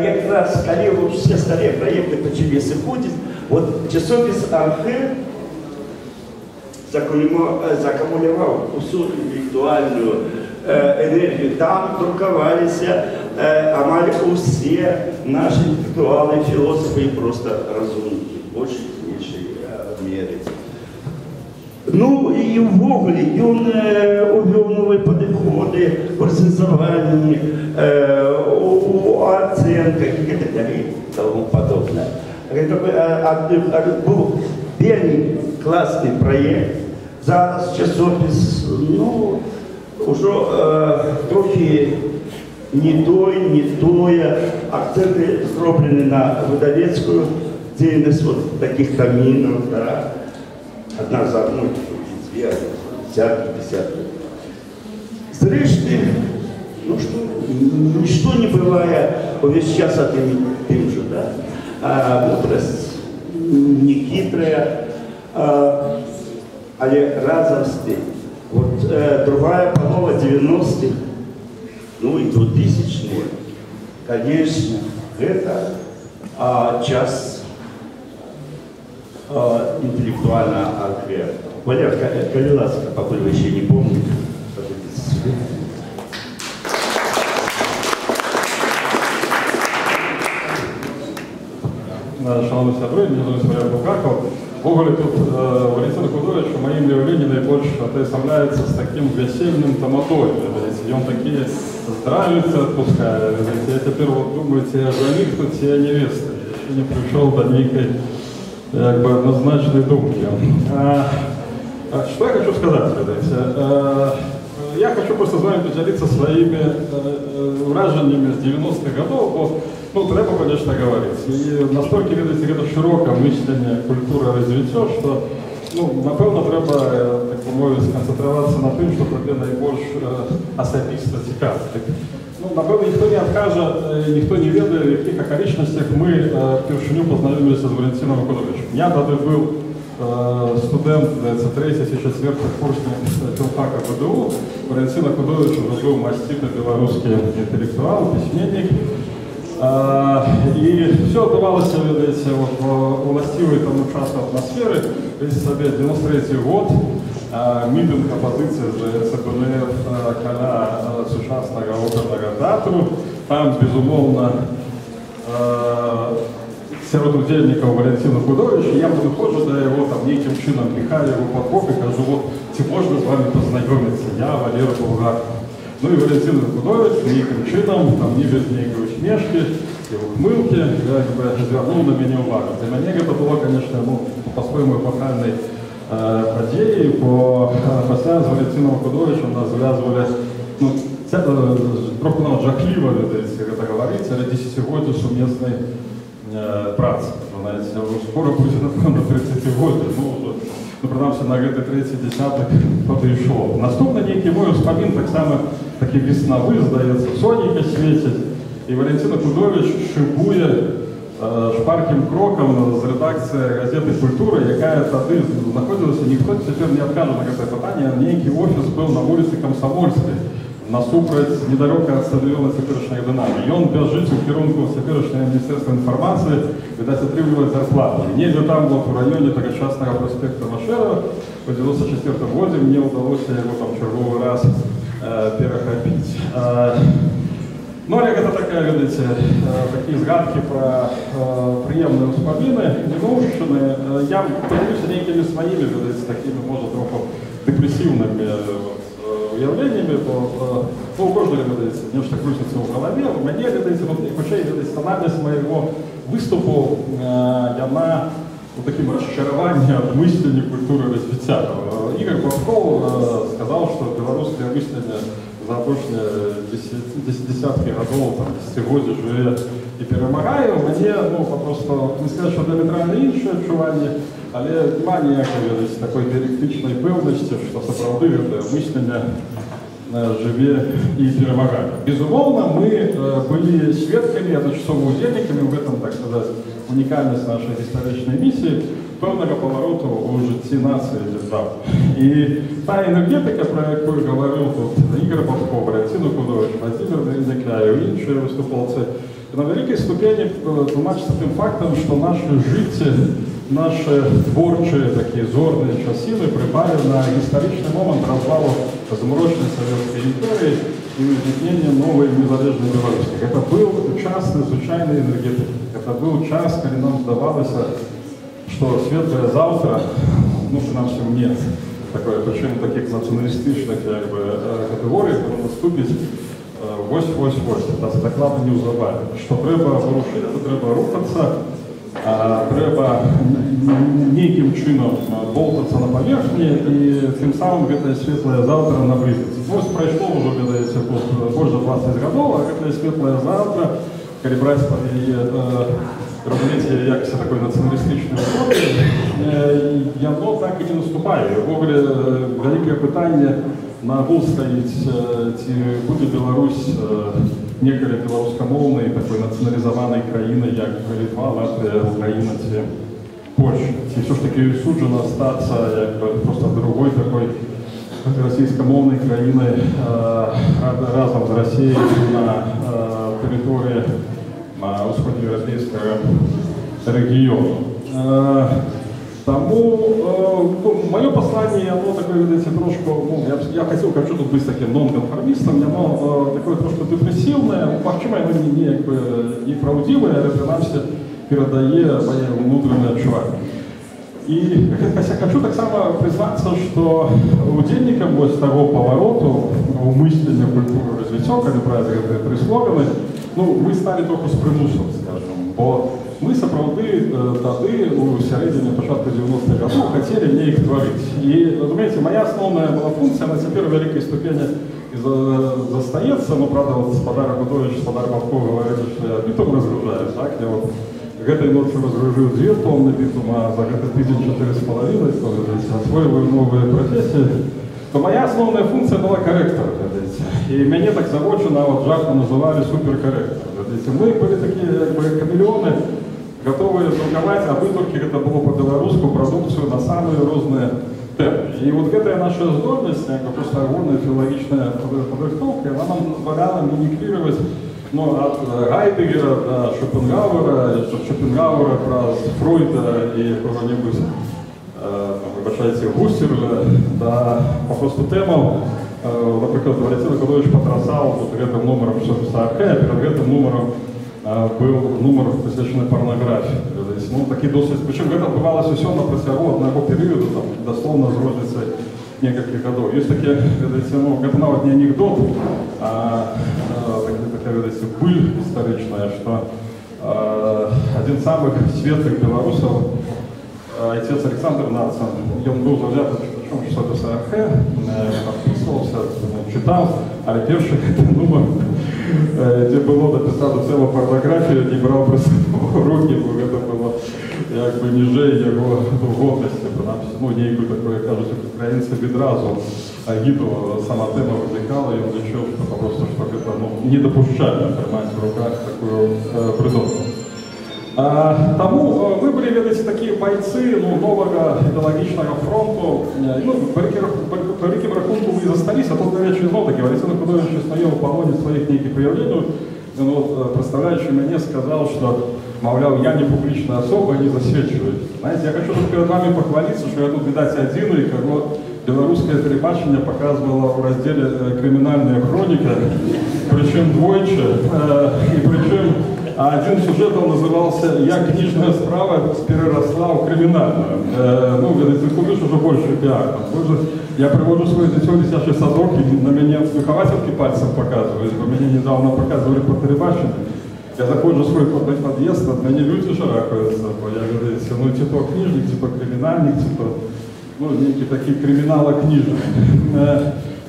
якраз коли всі старі проєкти почали виходити, от часопис «Архет» закумулював усю інтелектуальну енергію. Там друкувалися усі наші інтелектуали, філософи і просто розумники, в більшій іншій мірі. Ну і ввогуле, і він увів нові підходи у рецензуванні, у оцінках і так далі, тому подобне. Був вельми класний проєкт. Зараз часопис, ну, уже трохи не тое, акценти зроблені на видавецьку діяльність от таких камінів, да. Одна за одной, две, десятки. Зрешты, ну что, ничто не бывает весь час тем же, да? Мудрость не хитрая, але разом с тем. Вот другая полова 90-х, ну и 2000-х, конечно, это час интеллектуально Архет. Валер, коли ласка, пока вы еще не помните, Шановні сябри, мені звуть Валерій Булгаков. Ввогуле тут Валентин Худович по моим явлениям наибольше отождествляется с таким весельным тамадой. Он такие здравицы отпускает. Я теперь вот думаю, тебе жених, тут тебе невеста. Еще не пришел до некой как бы однозначной думки. Что я хочу сказать, ребята? Я хочу просто с вами поделиться своими вражениями с 90-х годов, бо, ну, треба, конечно, говорить. И настолько, видите, это широкое мышление, культура развития, что, ну, напевно, треба, так по мові, сконцентруватися на тим, що тебе найбільш особисто цікаво. Ну, напевно, ніхто не откаже, ніхто не ведає, в яких околичностях ми вперше познайомилися з Валентином Худовичем. Я тоді був студент, це третій, четвертий курсник филфака ВДУ. Валентин Худович уже был маститый белорусский интеллектуал, письменник. И все отдавалось, видите, вот, в властивой тому часу атмосферы. Весь себе 93-й год, митинг оппозиции за ЦБНФ коля сучасного оперного театру. Там, безумовно, серед удельников Валентина Худовича, я подходжу до его, там, неким чином пихаю его под бок и кажу, вот, можно с вами познакомиться, я Валерий Булгаков. Ну и Валентин Худович неким чином, там, не без некой усмешки и ухмылки, как бы развернул на меня увагу. Для меня это было, конечно, ну, по-своему эпохальной подеей, бо після з Валентином Худовичем нас зв'язували, ну, це трохи нам жахливо, видається, это говорить, але 10-годие сумісної праці. Знаете, скоро буде, напевно, 30-годие, ну, принаймні, на гэты третий десяток подійшло. Наступний некий мой успомін, так само, такі весновий, здається, сонечко світить, і Валентин Худович шибує шпарким кроком з редакції газети «Культура», яка тоді знаходилася, ніхто тепер не відкаже на це питання, некий офіс був на вулиці Комсомольській, насупроть недалеко від стадіону теперішньої «Динамо». І він біжить у керунку теперішнього Міністерства інформації, видать, отримувати зарплату. І ніде там, вот, в районі тогочасного проспекта Машерова, по 94 году мне удалось его там черговый раз перехопить. Ну, Олег, это такая, видите, такие згадки про приемные успомины, немаушечные. Я поделюсь некими своими, видите, такими, может, трохи депрессивными явлениями, ну, у кожного, видите, нечто крутится в голове. У меня, видите, вот, хоча, видите, тональность моего выступу, яна таким расчарованием от мыслення культуры развития. Игорь Бабков сказал, что белорусское мысление за апошнія десятки годов, там, десятигоддзі живе і перемагає. Мне, просто не сказать, что диаметрально інше адчуванне, але нема ніякої такой дыялектычнай пэўнасці, што сапраўды гэтае мысленне живе и перемагае. Безумоўно, мы были сведками, одночасово удзельнікамі в этом, так сказать, уникальность нашей исторической миссии, певного поворота у житті нации держав. И та энергетика, про яку говорил тут Игорь Бабков, Валентин Окудович, Владимир Березняк и інші виступалці, на великой ступени тлумачится тем фактом, что наши житті, наши творчие такие зорные часины припали на историчный момент развала замороченной Советской империи и возникновения новой незалежной Беларуси. Это был час надзвичайной энергетики. Это был час, когда нам здавалось, что светлое завтра, принамсі мне, такое, причем таких националистичных категорий, наступить вось-вось-вось. Это докладно неўзабаве. Что треба ворушиться, треба рухаться, треба неким чином болтаться на поверхне, и тем самым это светлое завтра наблизится. Прошло уже, ведаете, больше 20 годов, а это светлое завтра, когда брать разумеется, якось такой националистичной уходи, яно так и не наступає. В ogóle велике питання нагул стоїть, ці буде Білорусь некою білоруськомовною, такою націоналізованою країною, як Литва, Латвія, Україна, ці Польща. Ці все ж таки суджено статися просто другой такой російськомовною країною разом з Росією на території Усходнеевропейского региона. Тому мое послание, оно такое, видите, трошку, я хочу тут быть таким нонконформистом, оно такое трошку депрессивное, почему оно не правдивое, але принамсі передає моє внутреннее отчувание. И хочу так само признаться, что удельником вот того повороту у мыслення культуры развития, когда брать эти три слоганы, мы стали только с примусом, скажем, бо мы сапраўды тады у середине початку 90-х годов хотели не их творить. И, разумеется, моя основная была функция, она теперь в великой ступени застается, правда, вот господар Гудович, господар Бабков говорили, что я битум разгружаю, так, я вот этой ночью разгружил 2 тонны битума, за это 4,5 тысячи, освоил новые профессии, то моя основная функция была корректор. И меня так заводчено, вот жарко называли суперкорректор. Мы были такие камелеоны, готовые торговать, а выборки это было по-белорусски продукцию на самые разные темы. И вот эта наша здольность, просто огромная филологичная подрихтовка, она нам позволяла мимикрировать от Гайдегера до Шопенгауэра, Шопенгауэра про Фройда и кого-нибудь, вибачайте, Гусерля, да, попросту тему, наприклад, Валентин Окудович потрясал вот этим номером САК, а перед этим номером был номер, посвященный порнографии. Такі досить, причому це відбувалося все на протягу одного періоду, дословно з розницею нескольких годов. Есть такие, это навіть не анекдот, а такая, быль историчная, что один из самых светлых белорусов, отец Александр Нацин, он был завзят, причем что это САХ, подписывался, читал, а перший номер, где было написано целую порнографию, не брал просто в руки, это было как бы ниже его годности, некую такое, кажется, украинцы відразу гиду сама тема возникала, и он решил, что просто что это недопущально тримать в руках такую придумку. Тому мы были, видите, такие бойцы нового идеологичного фронту. По великим рахунку мы застались, а тут, до речі, таки Валентин Окудович стоял в полоне своих неких проявлений. Представляющий мне сказал, что, мовляв, я не публичная особа, не засвечиваюсь. Знаете, я хочу тут перед вами похвалиться, что я тут, видать, один, и кого белорусское телебачение показывало в разделе «Криминальная хроника», причем двойче, и причем один сюжет он назывался «Я книжная справа переросла в криминальную». Ты купишь уже больше пиар. Я привожу свое дитё в дитячий садок, и на меня выховательки пальцем показывают. Меня недавно показывали по телебачению. Я заходжу в свой подъезд, от меня люди шарахаются, бо я говорю, ну типа книжник, типа криминальник, типа, ну некий такие криминало-книжник.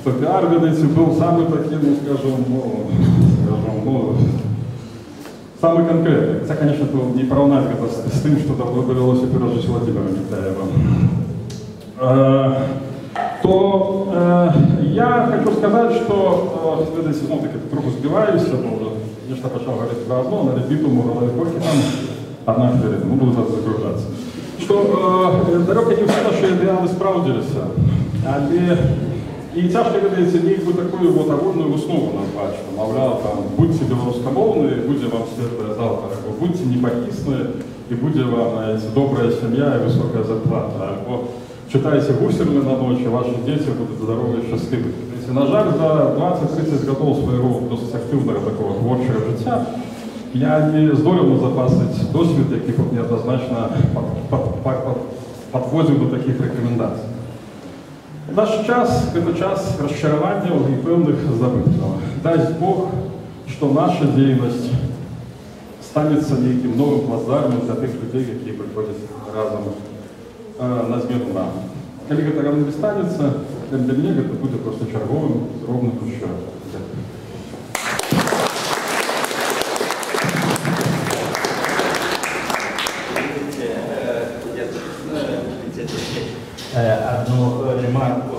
То пиар, видите, был самый такой, ну скажем, самый конкретный. Хотя, конечно, это не поравнать это с тем, что там довелось и пережить Владимира Никитаева. Я хочу сказать, что, видите, ну, таки трохи збиваюся, бо конечно, почав говорити про одно, на репітому голові поки там одна хвилина, ну, буду так загружатися. Що далеко не все наші ідеали справдилися, але і тяжко видається ніби такою от огульною основу нам бачимо. Мовляв, там, будьте білоруськомовні, буде вам світле завтра, або будьте непохисні, і буде вам, знаєте, добра сім'я і висока зарплата, або читайте Гусерли на ночь, ваши дети будут здоровы и счастливы. На жаль, за 20-30 годов своего досить активного такого творчого життя я не здолів назапасити досвід, який б неоднозначно підводив до таких рекомендацій. Наш час – це час розчарування і певних забитків. Дасть Бог, що наша діяльність станеться неким новим плацдармом для тих людей, які приходять разом на змену нам. Коли это равно не станется, для меня это будет просто черговым ровным ключом. Одну ремарку,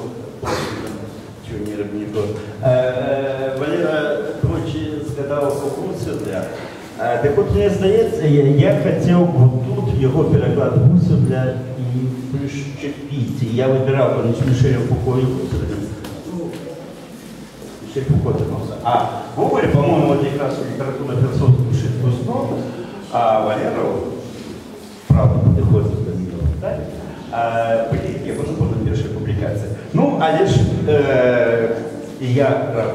чего не было. Валера Тройчи сказал по Гусерля. Так вот, мне здається, я хотел вот тут его переклад Гусерля и прищепить. Я выбирал поміж Мишелем Фуко и Гусерлем. Ну, Мишель Фуко вернулся. А Гоголь, по-моему, вот как раз литература философскую шитку снова, а Валера, правда, подходит до нее, да? Я буду помнить первая публикация. Ну, а лишь и я рад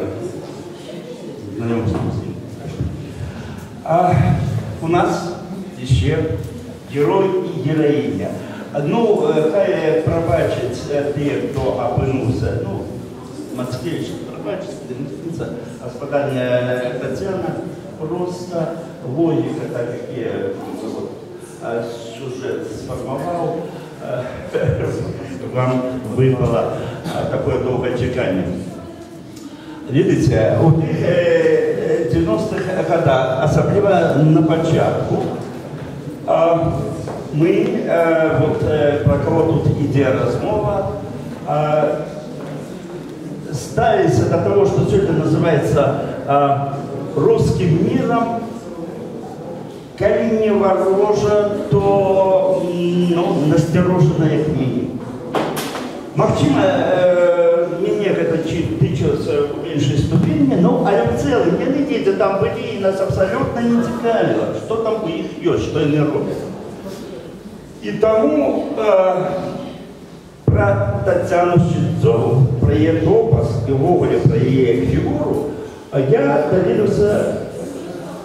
на нем смысле. У нас еще герой и героиня. Ну, хай пробачить те, кто опынулся, ну, Мацкевич пробачить, Демистица, господа Татьяна, просто логика, так как я вот, сюжет сформовал, вам выпало такое долгое чекание. Видите, у 90-х годах, особливо на початку, мы, вот про кого тут идея размова, ставились до того, что все это называется русским миром, коли не ворожа, то ну, настороженная книга. Магчыма, мне это тычется в меньшей ступени, ну, а в целом, не видите, там были и нас абсолютно не цікавило, что там у них есть, что они роблят. И тому про Татьяну Щитцову, про ее топос и Гоголя, про ее фигуру, я доверился,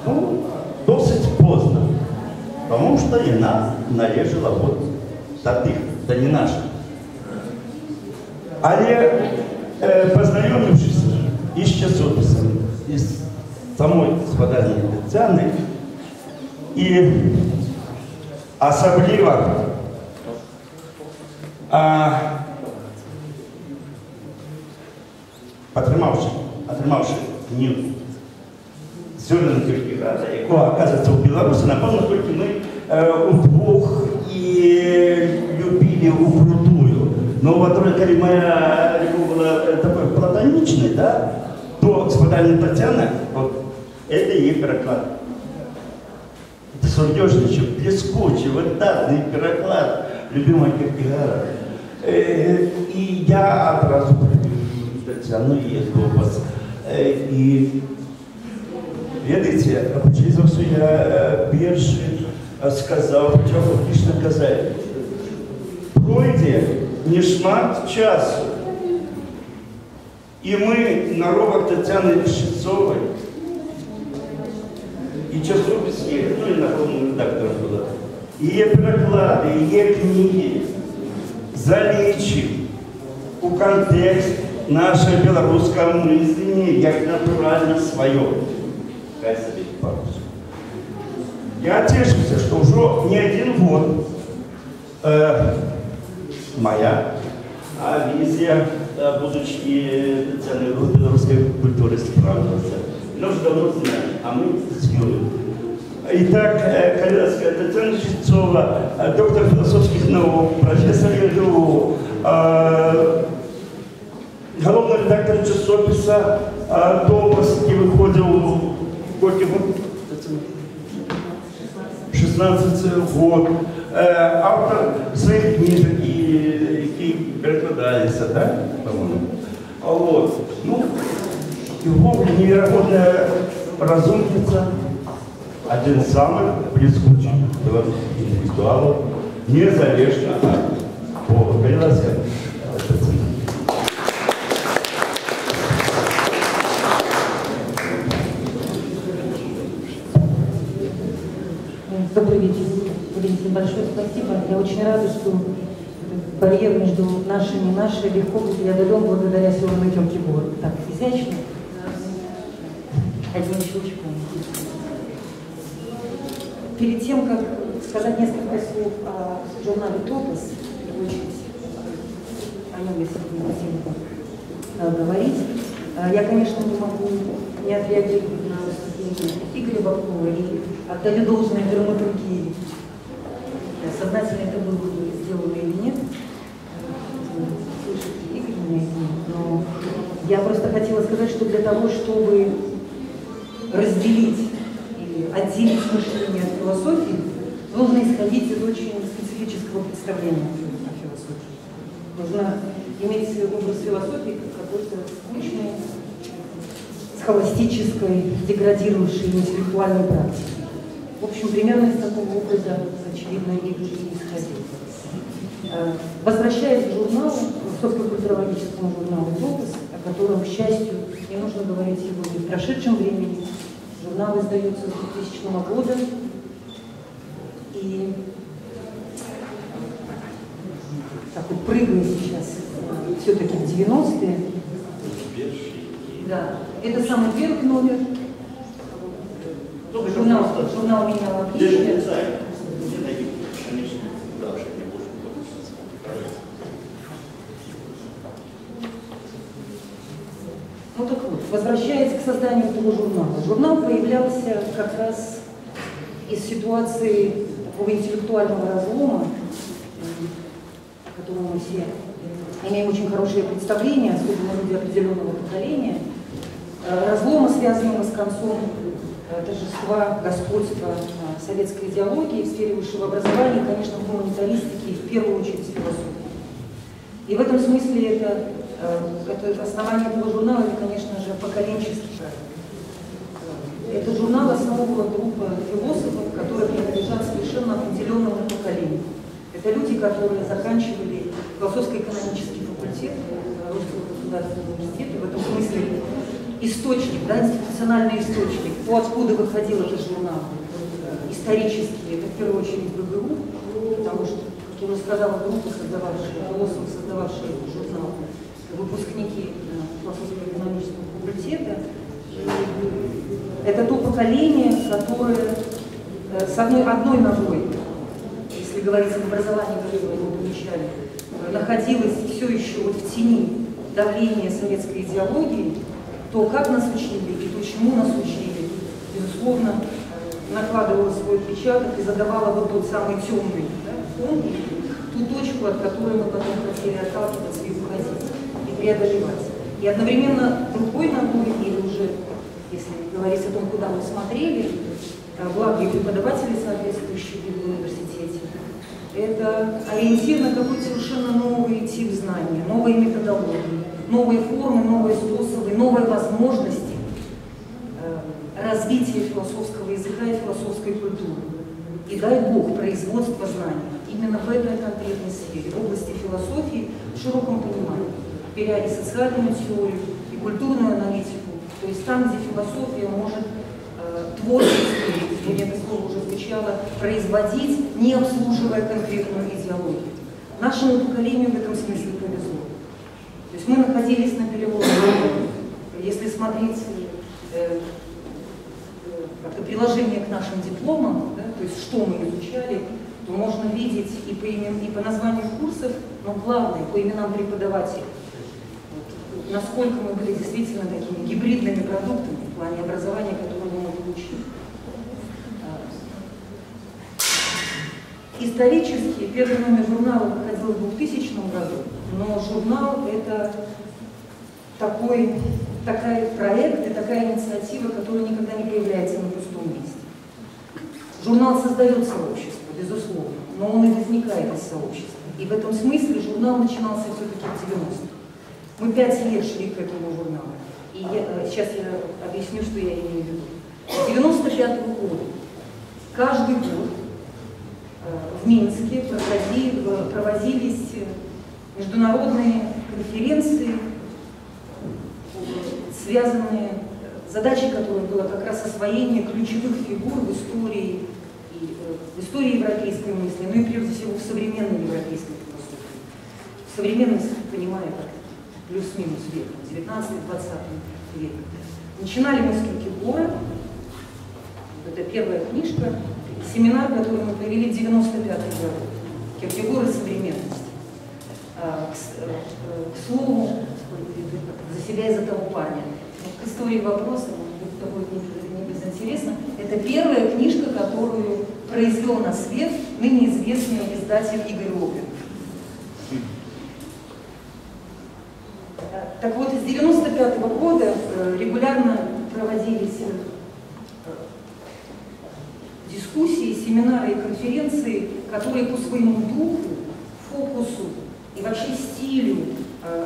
ну, досить поздно, потому что она належала вот до тих, да не наша. Але познайомившись із часописом, із самою господарною Тетяною, і особливо отримавши книгу «Зерна Киркегора», яку, оказывается, у Беларуси, напевно, тільки ми удвох і любили вкрутую. Но вот коли моя любовь была такой платоничной, да, то господа Татьяна, вот, это ее переклад. Это сурдежничий, блескучий, выдатный переклад любимого Киркегора. И я одразу полюбил Татьяну и ее топос. И, видите, через все я перший сказал, почему фактично казали. Пройде не шмат часу. І ми на ровах Тетяни Щитцової, і часопис є, ну і на головному редактору була, і є переклади, і є книги, залічив у контекст наше білоруське мислення як натурально своє. Хай собі паузу. Я тешуся, что уже не один год моя визия будучи специальной белорусской культуры справился. Мы уже давно знаем, а мы с Юлей. Итак, Татьяна Шевцова, доктор философских наук, профессор ГДУ, главный редактор часописа «Топос», який виходив сколько год? 16 год. Автор своих книжек, які перекладалися, да? Вот. Ну, его невероятная разумница, один из самых близких белорусских интеллектуалов, незалежно от пола. Добрый вечер. Валентин, большое спасибо. Я очень рада, что барьер между нашими и нашей легко будет преодолен благодаря Северной темке гор. Так, изящно. Одним щелчком. Перед тем, как сказать несколько слов о журнале «Топос», в первую очередь о нем я сегодня хотела говорить, я, конечно, не могу не отреагировать на выступление Игоря Бабкова и отдаю должное драматургии. Сознательно это было сделано или нет, слышите, Игорь меня извинит, но я просто хотела сказать, что для того, чтобы разделить или отделить мышление от философии, нужно исходить из очень специфического представления о философии. Нужно иметь образ философии как какой-то скучной, схоластической, деградирующей интеллектуальной практики. В общем, примерно из такого образа, очевидно, и исходил. Возвращаясь к журналу, философско-культурологическому журналу «Топос», о котором, к счастью, не нужно говорить сегодня в прошедшем времени, журнал издается с 2000 года, и так вот прыгая сейчас все-таки в 90-е, да, это самый первый номер. Журнал менял обличие. Ну так вот, возвращаясь к созданию этого журнала. Журнал появлялся как раз из ситуации такого интеллектуального разлома, о котором мы все имеем очень хорошее представление, особенно люди определенного поколения, разлома, связанного с концом торжества, господства советской идеологии в сфере высшего образования, конечно, в гуманитаристике и в первую очередь в философии. И в этом смысле это основание этого журнала, это, конечно же, поколенческий проект. Этот журнал основывала группа философов, которые принадлежат совершенно определенному поколению. Это люди, которые заканчивали философско-экономический факультет Русского государственного университета, в этом смысле источник, да, институциональный источник, то, откуда выходил этот журнал, исторически, это в первую очередь ГГУ, потому что, как я уже сказала, группа, философы, создававшие этот журнал, выпускники философско-экономического факультета. Это то поколение, которое с одной ногой, если говорить об образовании, которое мы получали, находилось все еще вот в тени давления советской идеологии, то, как нас учили и почему нас учили, безусловно, накладывала свой отпечаток и задавала вот тот самый темный, да, фон, ту точку, от которой мы потом хотели отталкиваться и уходить, и преодолевать. И одновременно другой ногой, или уже, если говорить о том, куда мы смотрели, благо и преподаватели, соответствующие в университете, это ориентир на какой-то совершенно новый тип знания, новые методологии, новые формы, новые способы, новые возможности развития философского языка и философской культуры. И дай Бог, производство знаний именно в этой конкретной сфере, в области философии в широком понимании, беря и социальную теорию, и культурную аналитику, то есть там, где философия может творчески, сегодня это слово уже звучало, производить, не обслуживая конкретную идеологию. Нашему поколению в этом смысле повезло. То есть мы находились на переломе. Если смотреть как-то приложение к нашим дипломам, да, то то есть что мы изучали, то можно видеть и по названию курсов, но главное, по именам преподавателей. Вот, насколько мы были действительно такими гибридными продуктами в плане образования, которое мы получили. Исторически первый номер журнала выходил в 2000 году, но журнал — это такой проект и такая инициатива, которая никогда не появляется на пустом месте. Журнал создает сообщество, безусловно, но он и возникает из сообщества. И в этом смысле журнал начинался все-таки в 90-х. Мы 5 лет шли к этому журналу. И сейчас я объясню, что я имею в виду. С 95-го года каждый год в Минске проводились международные конференции, связанные, задачей которых было как раз освоение ключевых фигур в истории европейской мысли, ну и прежде всего в современной европейской философии. Современность, понимая, как плюс-минус век, 19-20 век. Начинали мы с Киркегора, это первая книжка, семинар, который мы провели в 95-м году. Киркегор и современность. К слову, за себя и за того парня. К истории вопроса, это будет не безинтересно. Это первая книжка, которую произвел на свет ныне известный издатель Игорь Лопин. Так вот, с 95-го года регулярно проводились дискуссии, семинары и конференции, которые по своему духу, фокусу и вообще стилю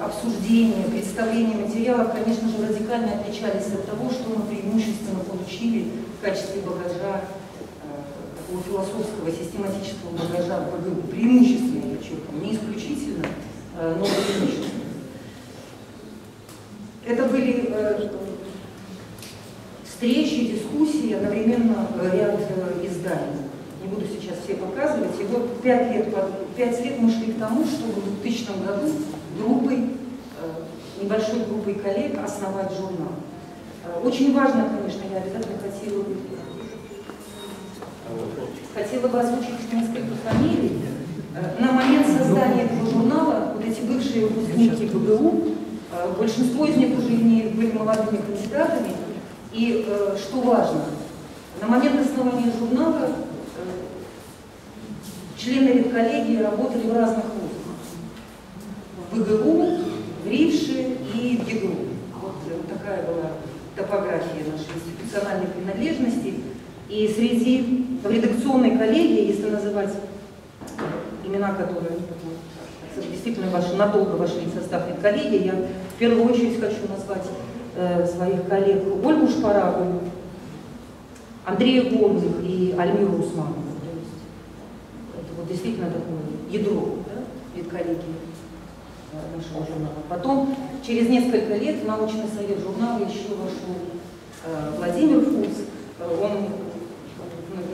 обсуждения, представления материалов, конечно же, радикально отличались от того, что мы преимущественно получили в качестве багажа, такого философского, систематического багажа в БГУ. Преимущественно, я подчеркиваю, не исключительно, но преимущественно. Это были встречи, дискуссии, одновременно ряд изданий. Не буду сейчас все показывать. И вот 5 лет мы шли к тому, чтобы в 2000 году небольшой группой коллег основать журнал. Очень важно, конечно, я обязательно хотела бы озвучить несколько фамилий. На момент создания этого журнала вот эти бывшие выпускники БГУ, большинство из них уже были молодыми кандидатами. И что важно, на момент основания журнала члены редколлегии работали в разных вузах. В БГУ, в РИВШе и в ЕГРУ. Вот такая была топография нашей институциональной принадлежности. И в редакционной коллегии, если называть имена, которые действительно надолго вошли в состав редколлегии, я в первую очередь хочу назвать своих коллег Ольгу Шпарагову, Андрея Горных и Альмиру Усманову. То есть это вот действительно такое ядро, да, редколлегии нашего журнала. Потом, через несколько лет, в научный совет журнала еще вошел Владимир Фуц. Он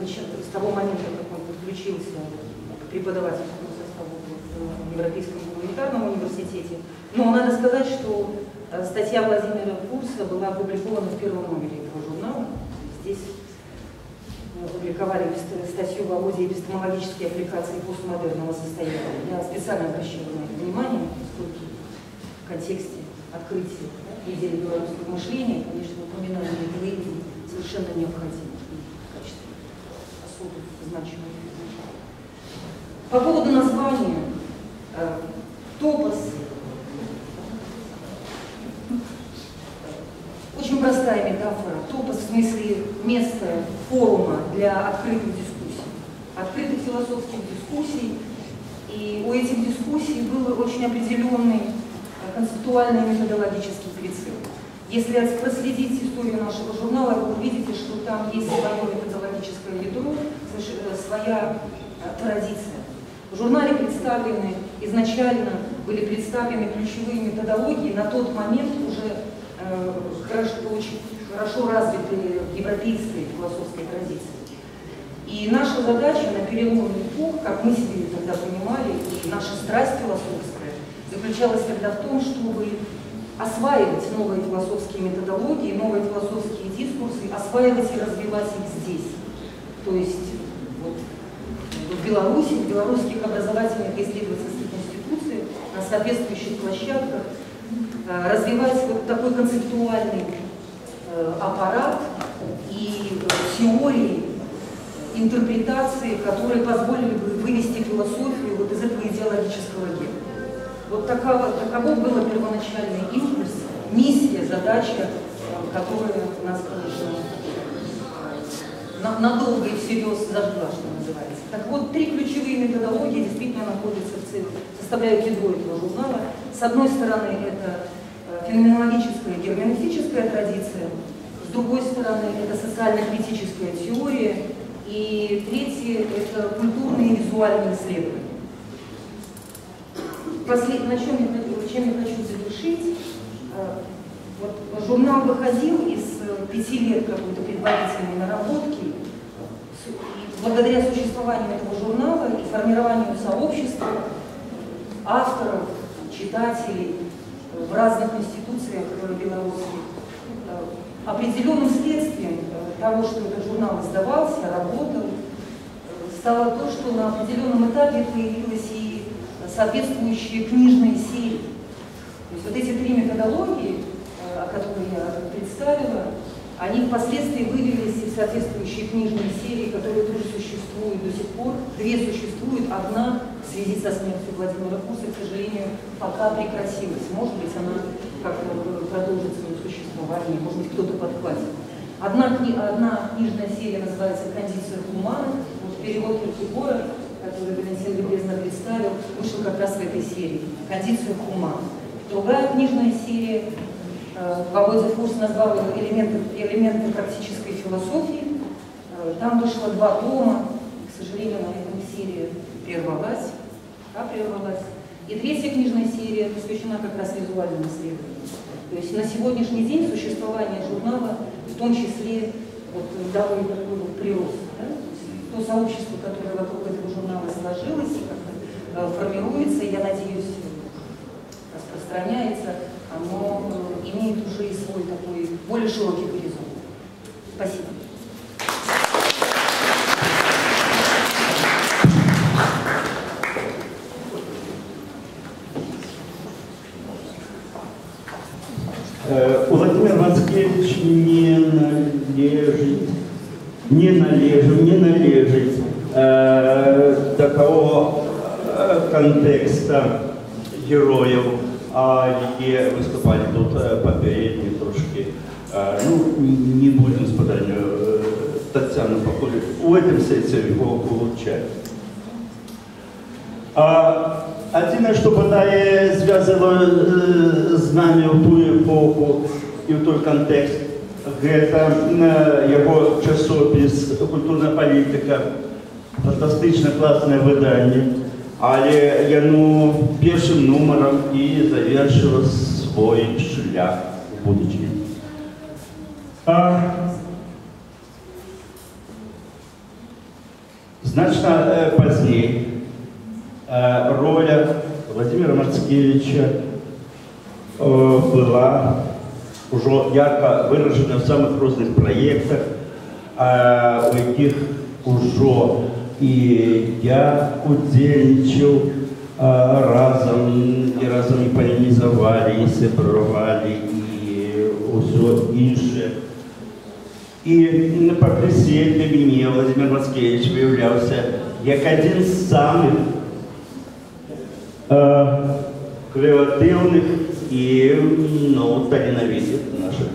с того момента, как он подключился к преподавательскому составу в Европейском гуманитарном университете. Но надо сказать, что статья Владимира Фурса была опубликована в первом номере этого журнала. Здесь мы опубликовали статью Володи «Эпистемологические аппликации постмодерного состояния». Я специально обращаю на это внимание, поскольку в контексте открытия недели белорусского мышления, конечно, упоминание этого имени совершенно необходимо в качестве особо значимого. По поводу названия, топос. Очень простая метафора. Топос в смысле места, форума для открытых дискуссий. Открытых философских дискуссий. И у этих дискуссий был очень определенный концептуальный методологический прицел. Если проследить историю нашего журнала, вы увидите, что там есть свое методологическое ядро, своя традиция. В журнале изначально были представлены ключевые методологии, на тот момент уже очень хорошо развитые в европейской философской традиции. И наша задача на переломе эпох, как мы себе тогда понимали, и наша страсть философская, заключалась тогда в том, чтобы осваивать новые философские методологии, новые философские дискурсы, осваивать и развивать их здесь. То есть в Беларуси, в белорусских образовательных и исследовательских институциях, на соответствующих площадках развивать вот такой концептуальный аппарат и теории, интерпретации, которые позволили бы вывести философию вот из этого идеологического гетто. Вот таково было первоначальный импульс, миссия, задача, которая нас, конечно, надолго и всерьез зажгла, что называется. Так вот, 3 ключевые методологии действительно находятся составляют ядро этого журнала. С одной стороны, это феноменологическая и герменевтическая традиция, с другой стороны, это социально-критическая теория, и третье – это культурные и визуальные исследования. Чем я хочу завершить? Вот журнал выходил из 5 лет какой-то предварительной наработки. Благодаря существованию этого журнала и формированию сообщества, авторов, читателей в разных институциях белорусских, определенным следствием того, что этот журнал издавался, работал, стало то, что на определенном этапе появилась и соответствующие книжные серии. То есть вот эти 3 методологии, которые я представила, они впоследствии вывелись из соответствующие книжные серии, которые тоже существуют до сих пор. 2 существуют, одна в связи со смертью Владимира Куса, к сожалению, пока прекратилась. Может быть, она как-то продолжит свое существование, может быть, кто-то подхватит. Одна книжная серия называется «Кондиция хумана», вот перевод Киркегора, который Валентин любезно представил, вышел как раз в этой серии «Кондиция хумана». Другая книжная серия, Володя Фурс назвал элементы практической философии. Там вышло 2 тома, к сожалению, на этом серия прервалась. И 3-я книжная серия посвящена как раз визуальным исследованиям. То есть на сегодняшний день существование журнала, в том числе, вот, дало и такой вот прирост. Да? То сообщество, которое вокруг этого журнала сложилось и как-то формируется, я надеюсь, распространяется, оно имеет уже и свой такой более широкий горизонт. Спасибо. Владимир Мацкевич не належит такого контекста героев, які виступали тут попередні трошки. Не будем сподівання Тетяну Поколі в этом сенсі його улучшать. Один, что подай зв'язало з нами в ту епоху і в той контекст, это его часопис «Культурна політика», фантастичне класне видання, але яно першим номером і завершило свой шлях у будущем. Значно позднее роль Владимира Мацкевича была уже ярко выражена в самых разных проектах, у яких уже и я удельничал разом и полемизовали, и сепарували, и все інше. И по пресі для меня Владимир Мацкевич виявлявся як один з самих креативних і талановитих наших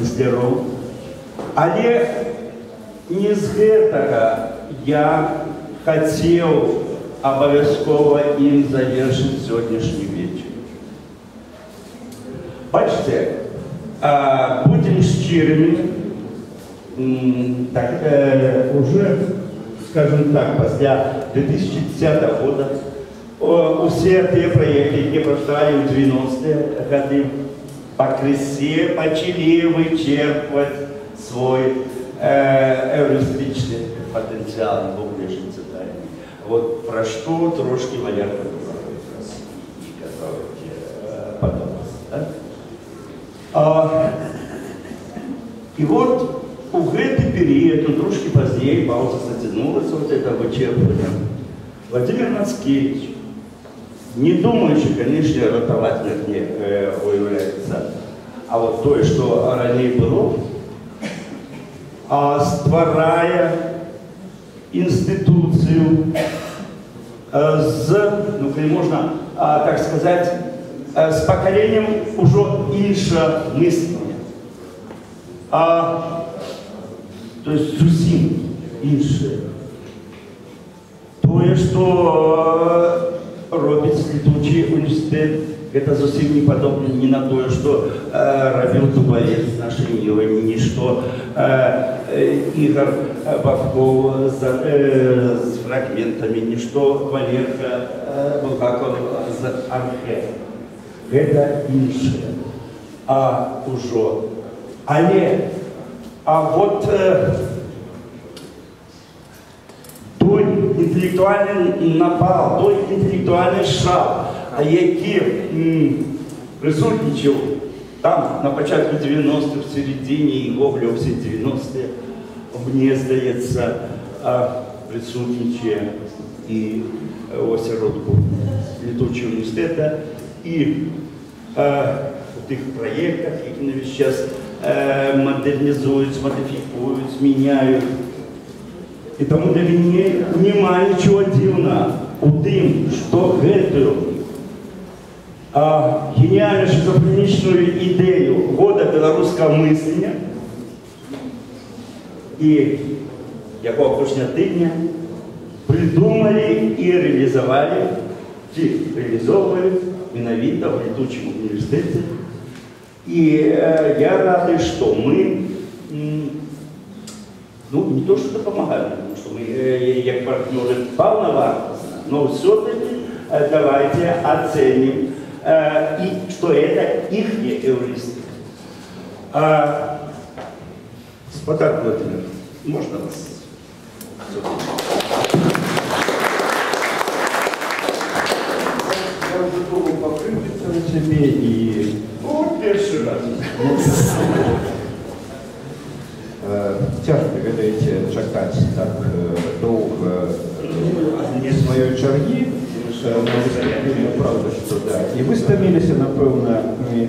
мастеров. Але не з гэтага я хотел обов'язково им завершить сегодняшний вечер. Бачите, будем щирыми, так, уже, скажем так, после 2010 года все те проекты, які працювали в 90-е годы, покрысе почали вычерпывать свой эвристичный потенциал в области цитания. Вот про что трошки Валерий и который подобался. Да? И вот у гэты период, трошки позднее, людей, пауза затянулась, вот это вычерпывание. Владимир Мацкевич, не думаючи, конечно, ратовать не уявляется, а вот то, что ранее было, створая институцию ну, можно, так сказать, с поколением уже інше мислення. То есть зовсім інше. То, что робить летучий университет, это совсем не подобно ни на то, что робил Дубовец в нашей Ниве, ни что Игорь Бабков с фрагментами, ни что Валерка Булгаков с архе. Это инше. Уже. Вот той інтелектуальний напал, той інтелектуальний шаг, який присутничав там на початку 90-х, в середині і Гоголя всі 90-ті, мені здається, присутничає і в осередку летучого університету, і в тих проєктах, які навіть зараз модернізують, модифікують, зміняють. І тому для мене немає нічого дивного у тим, що гэтую геніальну шизофренічну ідею года білоруського мислення і якого кожного тижня придумали і реалізували, ці реалізовували менавіта в летучому університеті. И я рад, что мы, ну, не то, что помогаем, потому что мы, как партнеры, полновартостно, но все-таки давайте оценим, и что это их эвристика. Господа Владимир, можно вас? Я уже думал покрыться на тебе и... Ну, первый раз. Тяжко, ведаеце, чакаць так доўга сваёй чаргі, правда, што да. І вы стаміліся, напэўна,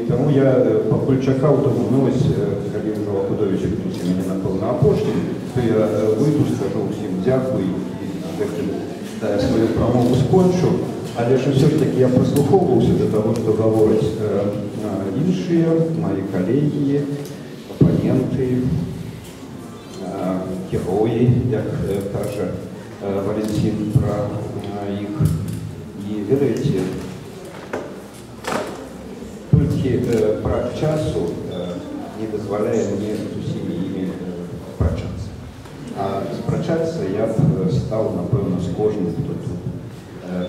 таму я пакуль чакаў, думаю, ну вось, калі ўжо Акудовіч Летуці мяне, напэўна, апошні, то я выйду, скажу ўсім дзякуй і на гэтым сваю прамову скончу. Але ж все ж таки я прислуховувався до того, що говорять інші мої колеги, опоненти, герої, як каже Валентин про їх. І ведаєте, тільки брак часу не дозволяє мені з усіма ними спрачатися. А спрачатися я б став, напевно, з кожним, хто тут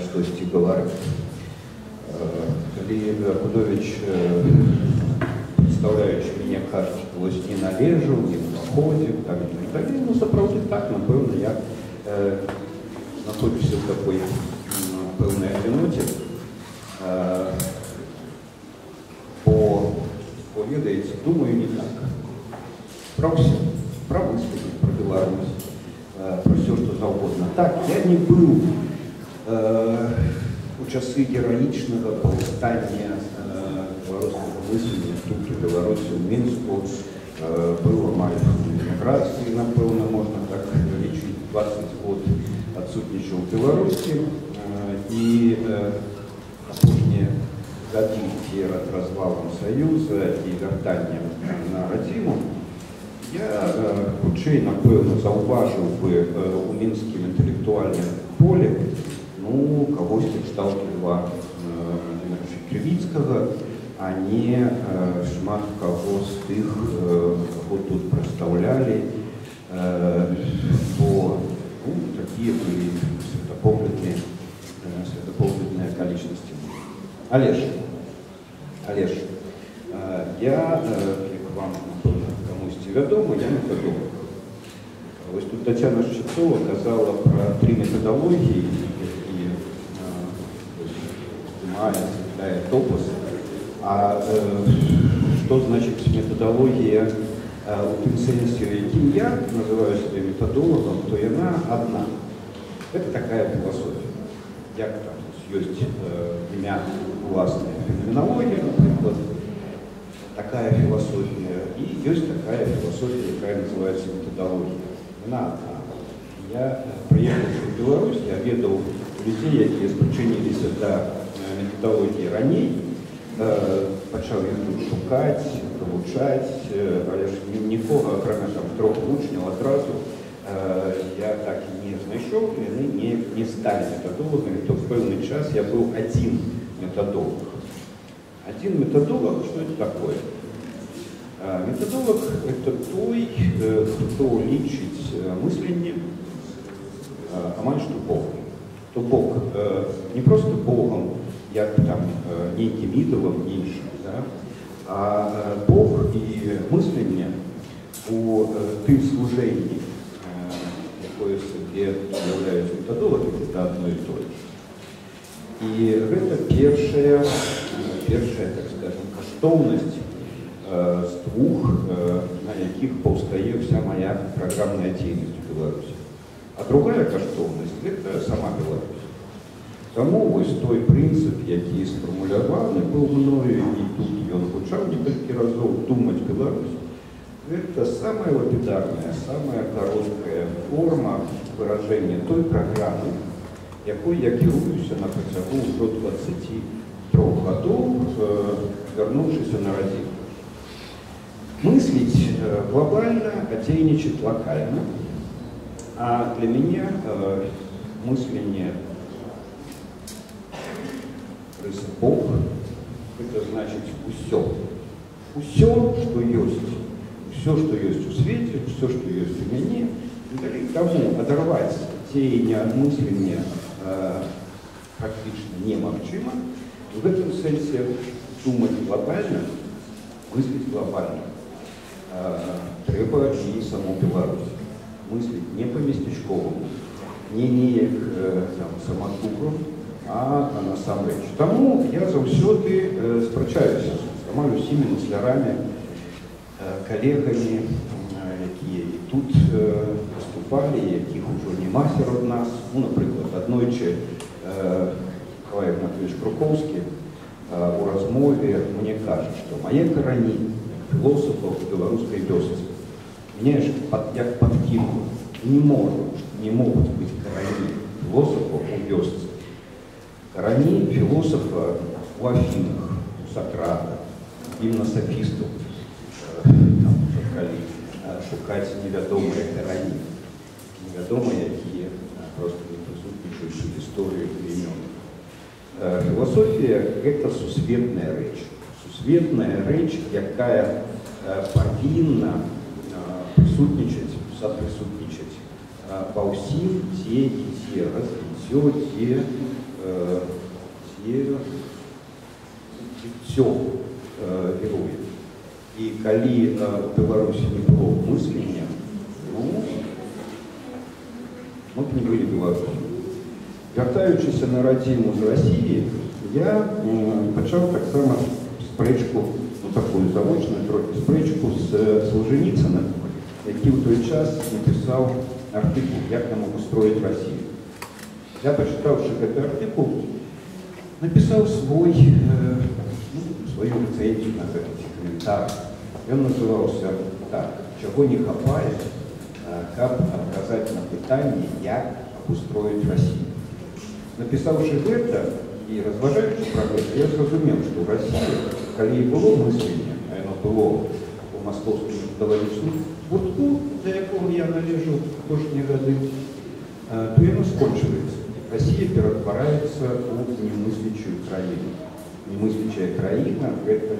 штосьці говорить. Коли Акудович, представляючи мене, каже, що ось не належу, не доходив, так і так. Ну, справді так, напевно, я знаходжуся в такій певній одиноті. Бо, ведаєте, думаю, не так. Про все, про виступи, про Беларусь, про все, що завгодно. Так, я не був у часы героичного повстания белорусского мысления тут в Беларуси, в Минску, было мать миграции, напевно, можно так лечить, 20 год отсутничал в Беларуси, и последние годы перед развалом Союза и вертанием на родину, я хутчэй, напевно, зауважил бы у Минским интеллектуальном поле, ну, кого-то кшталту Льва Владимировича Кривицкого, а не шмат кого з тих, кого тут представляли, бо ну, такие были светопоглядные количности. Олеж, я, як вам, напевно, комусь вядомо, я не подумав. Ось тут Тетяна Шевцова казала про 3 методології, цепляет топос. А что значит методология у тым сэнсе, якім я называю себя методологом, то яна одна. Это такая философия. Як там есть імя власная феноменология, например, такая философия, и есть такая философия, которая называется методология. Она одна. Я приехал в Беларусь, я ведал людей, которые спричинились до методологии ранее, почав їх тут шукати, вивчати, але ж нікого, окрім там 3 учнів одразу, я так і не знайшов, і вони не стали методологами, то в певний час я був один методолог. Один методолог, что это такое? Методолог – это той, кто лечит мысление, амаль что Богом. То Бог не просто Богом, як там неким идолом іншим, да? А Бог и мысление у тым служении, якое себе являются методологами, это одно и то же. И это первая, так скажем, каштовность з двух, на яких повстає вся моя програмная деятельность в Беларуси. А другая каштовность – это сама Беларусь. Тому ось той принцип, який сформуляваний був мною, і тут ён гучав некалькі разоў, думать Беларусь, это самая лапидарная, самая короткая форма выражения той программы, якой я кіруюся на працягу ўжо 23 гадоў, вярнуўшыся на радзіму. Мыслить глобально, а дейничать локально. А для меня мысление Бог, это значит все. Все, что есть. Все, что есть у свете, все, что есть у меня. И тому оторвать деяние от мысления практически немагчимо. В этом смысле думать глобально, мыслить глобально. Треба и саму Беларусь. Мыслить не по-местечковому, не самотуком, а насамрэч. Тому я заўсёды спрачаюся з амаль усімі мыслярамі, калегамі, якія і тут выступалі, якіх ужо няма сярод нас. Ну, напрыклад, аднойчы Николай Игнатьевич Круковский у размове мне кажа, што мае карані філосафаў беларускай вёсцы мне ж як падкінула, не могуць быць карані філосафаў у вёсцы. Карані філосафа у Афінах, у Сократа, імна софістаў, калі шукаць невядомыя карані, невядомыя, якія просто не прысутнічаюць у гісторыі племён. Філасофія – гэта сусветная рэч. Сусветная рэч, якая павінна прысутнічаць, сапрысутнічаць па ўсім, дзе ідзе развіццё, дзе жыццё героя. І калі у Беларусі не было мыслення, мы б не былі беларусамі. Вяртаючыся на радзіму з Расіі, я пачаў таксама спрэчку, такую завочную трохи спрэчку з Солженіцынам, які ў той час напісаў артыкул «Як нам устроить Россию». Я, почитавши этот артикул, написал свою рецензию на этот комментарий. Он назывался так: «Чего не хапает, как отказать на питание, як устроить Россию». Написавши это и разважаючи про это, я зрозумел, что в России, коли и было мысление, а оно было у московскому методологічному гуртку, до якого я належу кожні годы, то оно скончивается. Россия ператвараецца у немыслячую краіну. Немыслячая краіна – это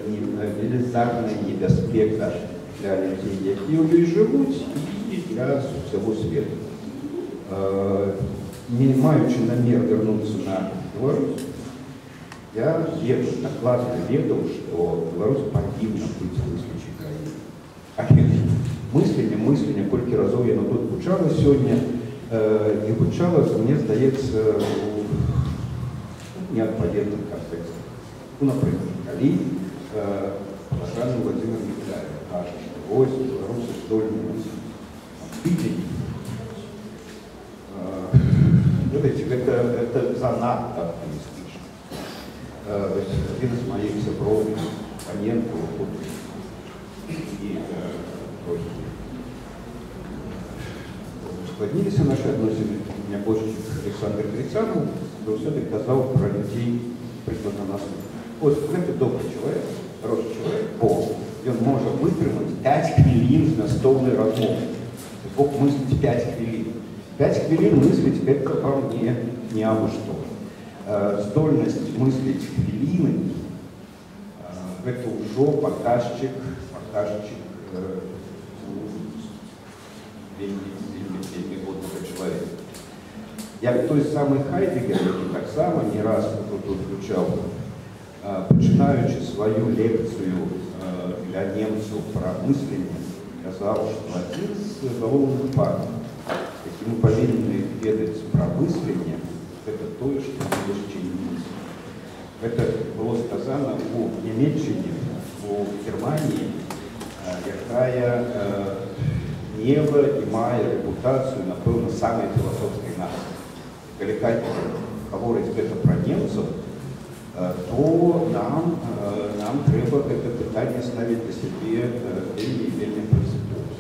велізарная небяспека для людей, які ў ёй жывуць, і для всего свету. Не маючи намер вернуться на Беларусь, я накладно ведал, что Беларусь павінна быць мыслячай краінай. Мыслення, колькі разоў яно тут гучала сёння, и гучала, мне здаецца, у неадпаведных контекстах. Ну, например, калі Александр Владимир Николаев кажа, што ось беларусы здольны тыдзень. Это занадто оптимистично. Один из моих сяброў, оппонентов, и складніліся наши адносіны. Нябожчык Александр Грицанов заўсёды казаў пра людзей прыкладна наступна. Вот гэты добрый человек, хороший человек, бо ён можа вытрымаць 5 хвілін змястоўнай размовы. Бог мысліць 5 хвілін. 5 хвілін мысліць — это по мне не абы што. Здольнасць мысліць хвіліны — гэта ўжо паказчык вельмі годнага чалавека. Як той самы Хайдегер, які таксама не раз тут включаў, пачынаючы сваю лекцыю для немцаў пра мысленне, казаў, што адзін з галоўных фактаў, які мы павінны ведаць пра мысленне, гэта тое, што мы яшчэ не мыслім. Гэта было сказана у Нямецчыне, у Германії, якая мела і мае рэпутацыю, напэўна, самай філасофскай нацыі. Калі гаворыць гэта пра немцаў, то нам трэба гэта пытанне ставіць для сябе вельмі прынцыпова.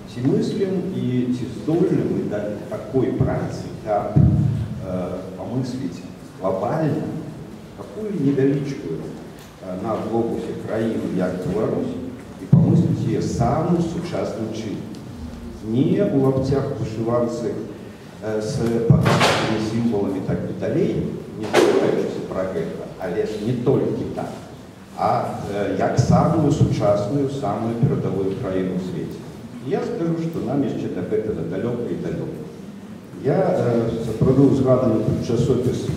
Ці мыслім і ці здольны мы да такой працы, каб памысліць глобальна, такую невялічкую на глобусе краіну, як Беларусь, і памысліць яе самым сучасным чынам. Не ў лапцях вышыванцы з пагаднымі сімваламі так і далей, не забываючыся пра гэта, але ж не толькі так, а як самую сучасную, самую перадавую краіну ў свеце. Я скажу, што нам яшчэ да гэтага далёка і далёка. Я сапраўды узгаданы тут часопіс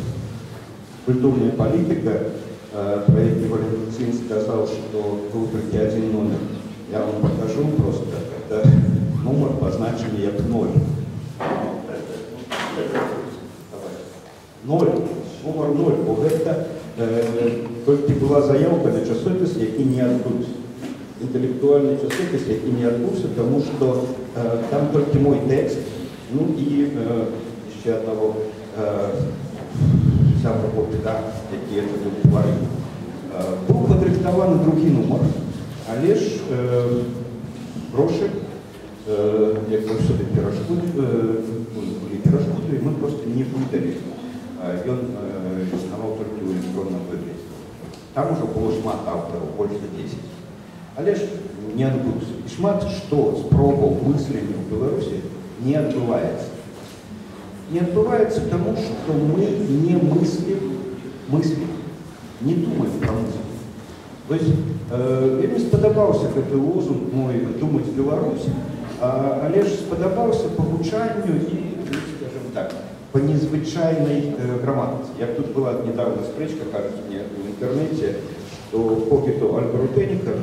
«Культурная палітыка», пра які Валентин сказаў, што быў толькі адзін номер. Я вам покажу просто. Это номер позначены як 0. 0. Номер 0. Бо гэта толькі была заявка на часопіс, які не адбыўся. Інтэлектуальны часопіс, які не адбыўся, тому што там толькі мой тэкст, ну і яшчэ аднаго самого беда, які это быў тварыў. Быў падрыхтаваны другі нумар, але ж грошы, як заўсёды былі перашкоды, мы проста не выдалі. Ён існаваў толькі ў электронным выглядзе. Там ужо было шмат аўтараў, больш за 10. Але ж не адбыўся. І шмат што спробаў мыслення ў Беларусі не адбываецца. Не адбываецца тому, што мы не мыслім, не думаем пра мысль. То есть, мне спадабаўся гэты лозунг мой «Думаць Беларусь», але ж спадабаўся па гучанню і, скажем так, по незвычайной грамматике. Я тут была недавно спречка, кажется мне в интернете, что Когито Альбрутеника,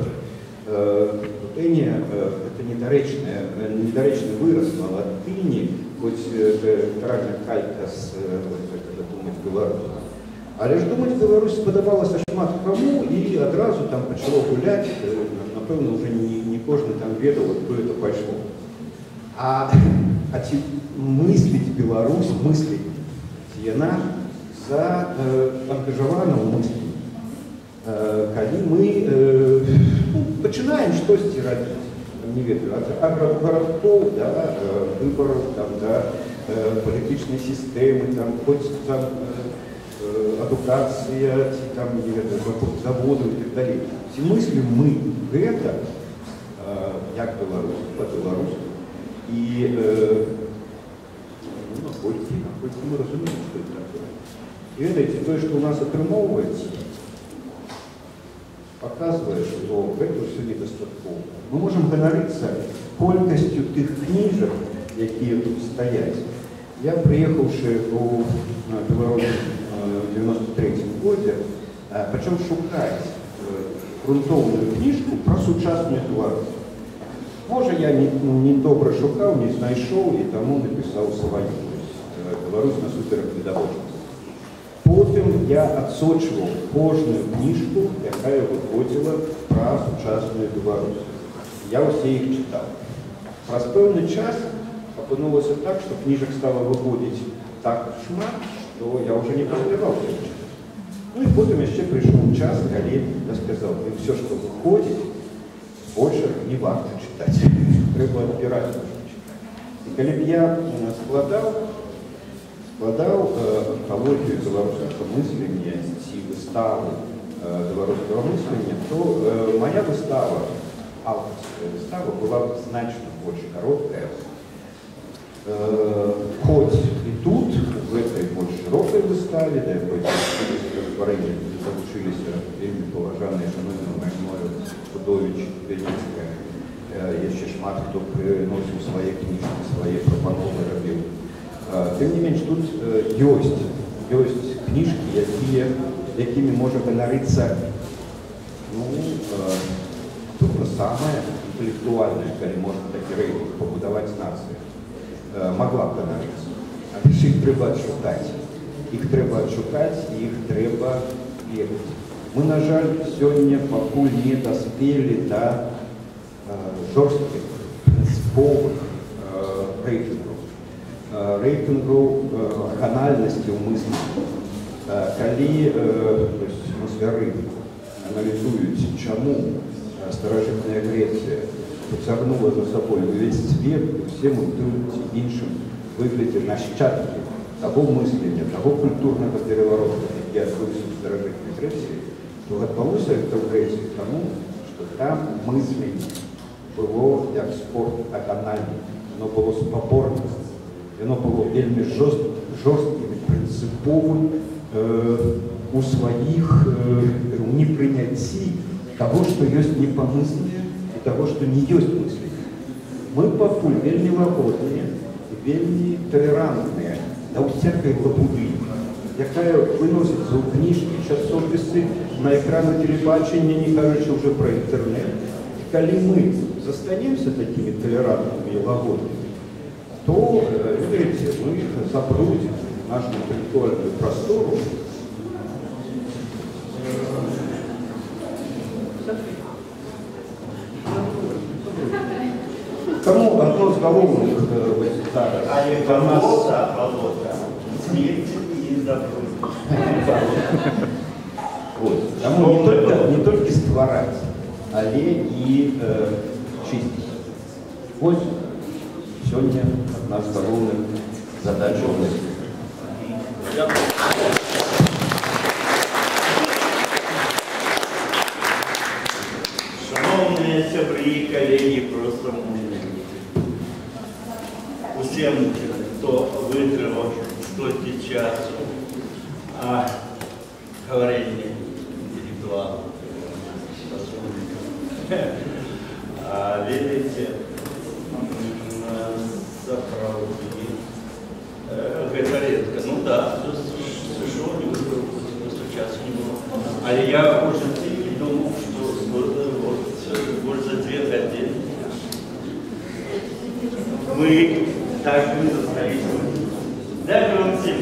Рутения — это недоречный выраз на латыни, хоть литеральная калька с «Думать Беларусь». Але ж «Думать Беларусь» спадабалася шмат каму і адразу там пачало гуляць, напэўна, уже не кожны там ведаў, откуда это пайшло. А ці мысліць Беларусь, мысліць, ці яна заангажавана ў мысленні. Калі мы пачынаем штосьці рабіць, не ведаю, ад гарадкоў да выбараў, да палітычнай сістэмы, хоць там адукацыя, ці там, не ведаю, заводы і так далей. Ці мыслім мы гэта, як Беларусь, па-беларуску, і наколькі мы разумеем, што это такое. І ведаеце, тое, што ў нас атрымоўваецца, показвае, што гэта ўсё недастаткова. Мы можам ганарыцца колькасцю тых кніжак, якія тут стаяць. Я, прыехаўшы у Беларусь в 93-м годзе, пачаў шукаць грунтоўную кніжку пра сучасную Беларусь. Можа, я не добра шукаў, не знайшоў, і таму напісаў сваю. Беларусь на суперах відавочнасці. По потым я адсочваў кожную кніжку, якая выходзіла пра сучасную Беларусь. Я ўсе іх чытаў. Праз пэўны час апынулася так, што кніжак стала выходзіць так шмат, што я ўжо не паспяваў іх чытаць. Ну і потым яшчэ прыйшоў час, калі я сказаў, все, што выходзіць, больше не варта чытаць. Трэба адбіраць ўжо чытаць. І калі б я складаў антологію беларускага мыслення ці выставу беларускага мыслення, то моя выстава, аўтарская выстава, была б значна больш кароткая. Хоць і тут, в этой больш шырокай выставе, да якой стварэння залучыліся вельмі паважаныя шановныя мною Худовіч, Бяліцкая, яшчэ шмат хто прыносіў свае кніжкі, свае прапановы рабіў. Тым не менш, тут ёсць кніжкі, якімі можа ганарыцца самая інтэлектуальная, калі можна такі рэйтынг пабудаваць нацыю, могла б ганарыцца. Але ж іх трэба адшукаць. Іх трэба адшукаць, і іх трэба ведаць. Мы, на жаль, сёння пакуль не даспелі да жорсткіх, прынцыповых рэйтынгаў ганальнасці ў мыслі. Калі мусвяры аналізуюць, чаму старажытная Греція поцягнула за сабой увесь свет, усе мы тым іншым выглядзе нашчадкі таго мыслення, таго культурнага перавароту, які адбыўся ў старажытнай Грэцыі, то адбылося гэта ў Грэцыі таму, што там мысленне было як спорт аканальны, оно было спаборным, оно было вельмі жорсткім і прынцыповым у сваіх непрыняцці того, што ёсць непамысленне і того, што не ёсць мысленне. Мы пакуль вельмі лагодныя і вельмі талерантныя да ўсякай лабуды, якая выносіцца ў кніжкі, часопісы, на экраны тэлебачання, не кажучы ўжо пра інтэрнэт. І калі мы застанемся такімі талерантнымі і лагоднымі, то, ведаеце, мы забрудзім нашу інтэлектуальную прастору. Тому одно з галоўных зараз для нас... Таму не толькі ствараць, але і чысціць. Вось сёння адна з галоўных задачаў у нас. Шановні сябры, калегі, просто усім, хто витримав стільки часу говорення інтелектуалів. Ведаеце, сапраўды, гэта рэдка. Ну да, сышоў не было, часу не было. Але я уже думаў, што больш за 2 гадзіны мы так мы засталіся. Дякую вам всім.